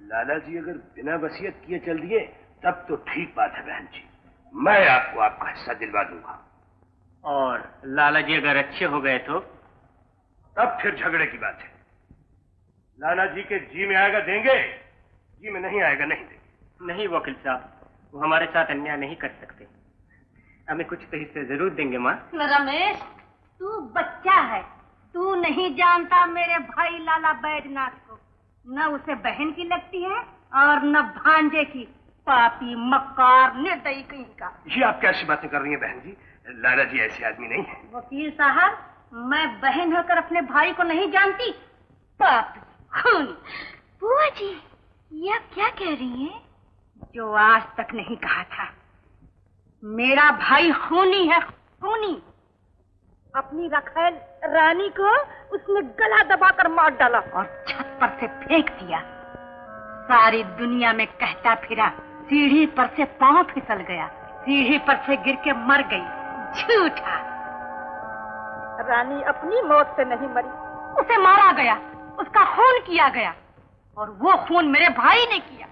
लाला जी अगर बिना वसीयत किए चल दिए तब तो ठीक बात है बहन जी, मैं आपको आपका हिस्सा दिलवा दूंगा। और लाला जी अगर अच्छे हो गए तो? तब फिर झगड़े की बात है। लाला जी के जी में आएगा देंगे, जी में नहीं आएगा नहीं देंगे। नहीं वकील साहब, वो हमारे साथ अन्याय नहीं कर सकते, हमें कुछ तो हिस्से जरूर देंगे माँ। रमेश, तू बच्चा है, तू नहीं जानता मेरे भाई लाला बैजनाथ को। न उसे बहन की लगती है और न भांजे की। पापी, मक्कार, निर्दयी कहीं का। ये आप कैसी बातें कर रही हैं बहन जी? लाला जी ऐसे आदमी नहीं है। वकील साहब, मैं बहन होकर अपने भाई को नहीं जानती? पापी, खून। बुआ जी, ये आप क्या कह रही हैं? जो आज तक नहीं कहा था। मेरा भाई खूनी है, खूनी। अपनी रखेल रानी को उसने गला दबाकर मार डाला और छत पर से फेंक दिया। सारी दुनिया में कहता फिरा, सीढ़ी पर से पांव फिसल गया, सीढ़ी पर से गिर के मर गई। झूठा। रानी अपनी मौत से नहीं मरी, उसे मारा गया, उसका खून किया गया, और वो खून मेरे भाई ने किया।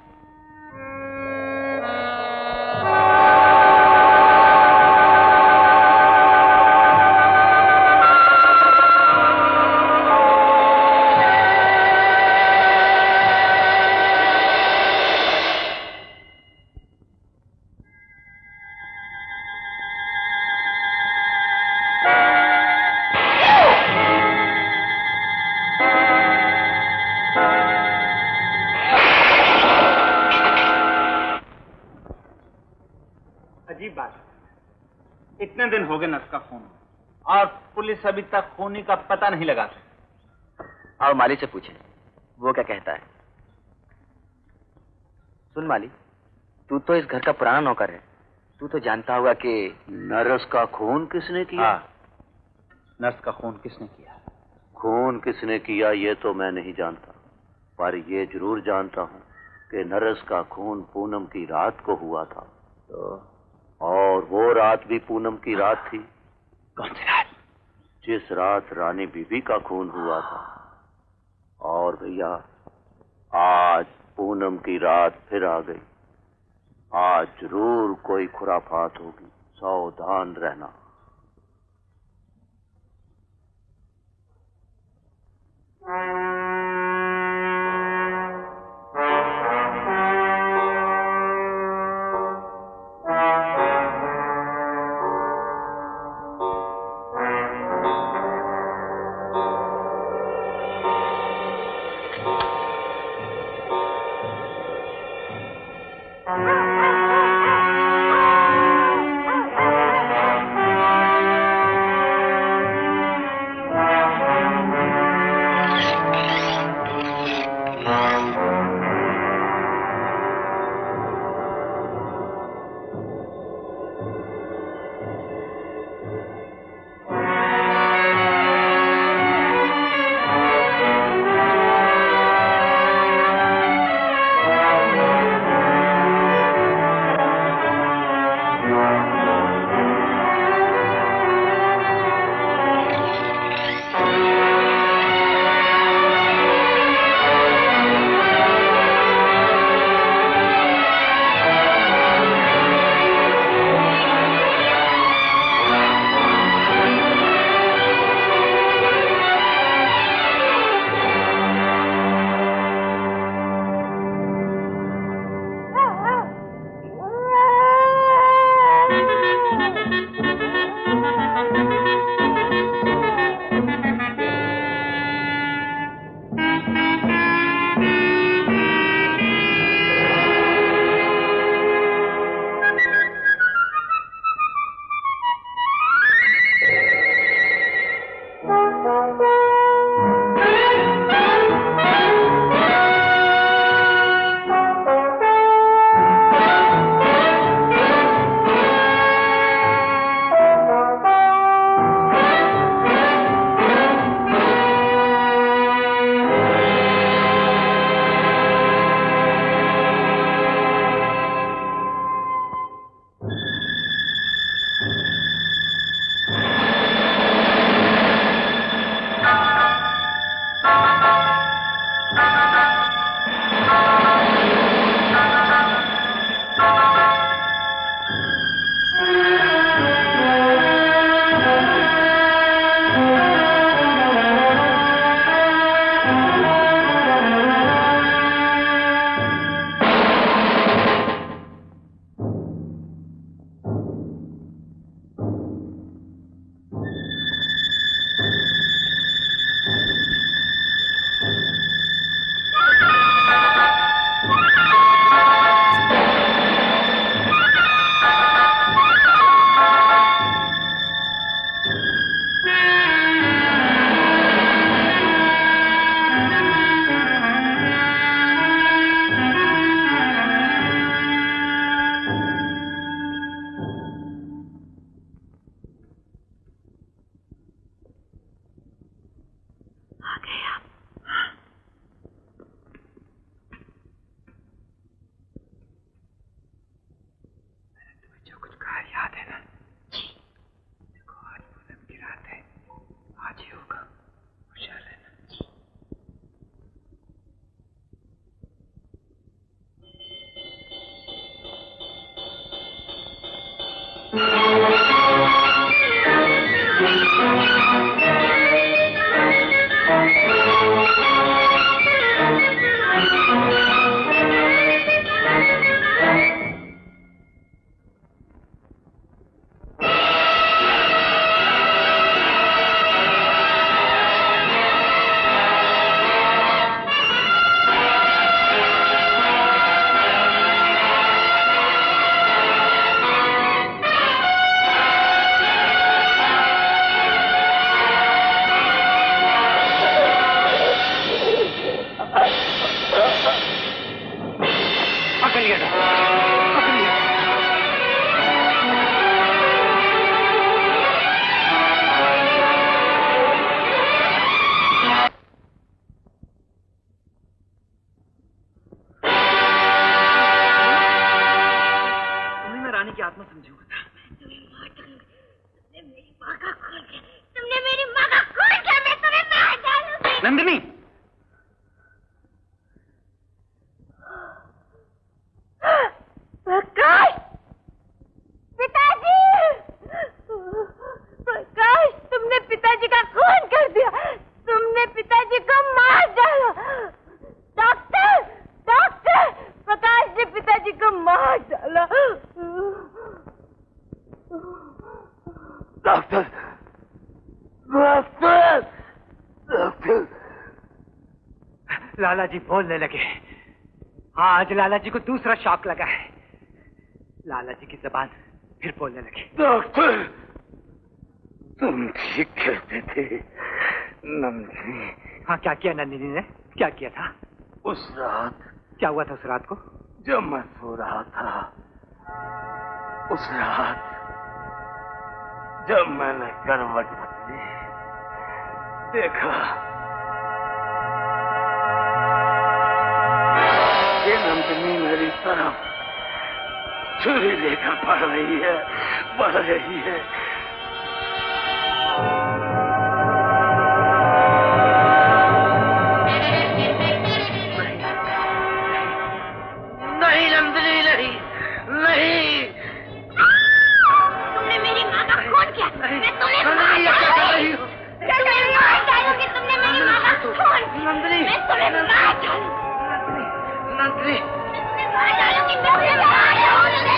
इतने दिन हो गए नर्स का खून, और पुलिस अभी तक खूनी का पता नहीं लगा सकी। आओ माली से पूछे, वो क्या कहता है। सुन माली, तू तो इस घर का पुराना नौकर है, तू तो जानता होगा कि नर्स का खून किसने किया? हाँ, नर्स का खून किसने किया? खून किसने किया ये तो मैं नहीं जानता, पर ये जरूर जानता हूँ कि नर्स का खून पूनम की रात को हुआ था। तो और वो रात भी पूनम की रात थी। कौन सी रात? जिस रात रानी बीबी का खून हुआ था। और भैया आज पूनम की रात फिर आ गई। आज जरूर कोई खुराफात होगी, सावधान रहना। नंदिनी, प्रकाश, पिताजी, प्रकाश, तुमने पिताजी का खून कर दिया, तुमने पिताजी को मार डाला। डॉक्टर, डॉक्टर, प्रकाश ने पिताजी को मार डाला। Doctor, doctor, doctor. Lala ji बोलने लगे। आज लाला जी को दूसरा शॉक लगा है। लाला जी की जबान फिर बोलने लगी। डॉक्टर, तुम ठीक कहते थे नंदिनी। हाँ, क्या किया नंदिनी ने? क्या किया था? उस रात क्या हुआ था उस रात को? जब मैं सो रहा था, उस रात जब मैंने करवट बदली, देखा ये नंदिनी मेरी तरफ छुरी लेकर बढ़ रही है, बढ़ रही है। नहीं नंदिनी, नहीं, नहीं। तुमने मेरी माँ का खून किया। मैं तुम्हें मार डालूंगी। तुमने मार डालूंगी। तुमने मेरी माँ का खून। नंदिनी, मैं तुम्हें मार डालूंगी। नंदिनी, मैं मार डालूंगी। मैं तुम्हें मार डालूंगी।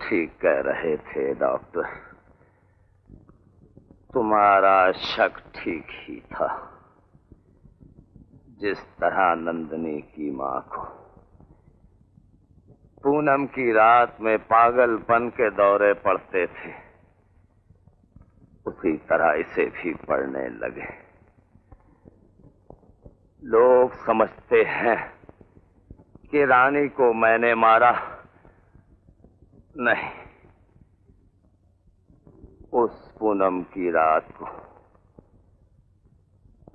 ठीक कह रहे थे डॉक्टर, तुम्हारा शक ठीक ही था। जिस तरह नंदिनी की मां को पूनम की रात में पागलपन के दौरे पड़ते थे, उसी तरह इसे भी पड़ने लगे। लोग समझते हैं कि रानी को मैंने मारा, नहीं, उस पूनम की रात को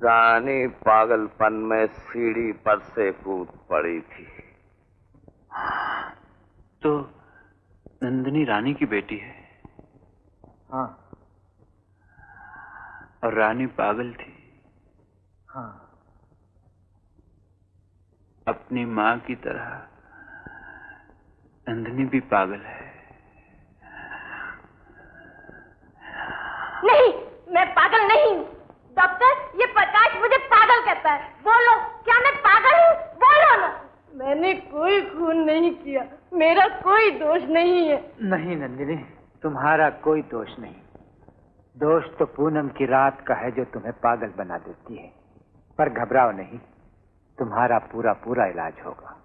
रानी पागलपन में सीढ़ी पर से कूद पड़ी थी। तो नंदिनी रानी की बेटी है? हाँ। और रानी पागल थी? हाँ। अपनी मां की तरह नंदिनी भी पागल है। नहीं, मैं पागल नहीं हूँ। डॉक्टर, ये प्रकाश मुझे पागल कहता है। बोलो, क्या मैं पागल हूँ? बोलो ना। मैंने कोई खून नहीं किया, मेरा कोई दोष नहीं है। नहीं नंदिनी, तुम्हारा कोई दोष नहीं। दोष तो पूनम की रात का है जो तुम्हें पागल बना देती है। पर घबराओ नहीं, तुम्हारा पूरा पूरा इलाज होगा।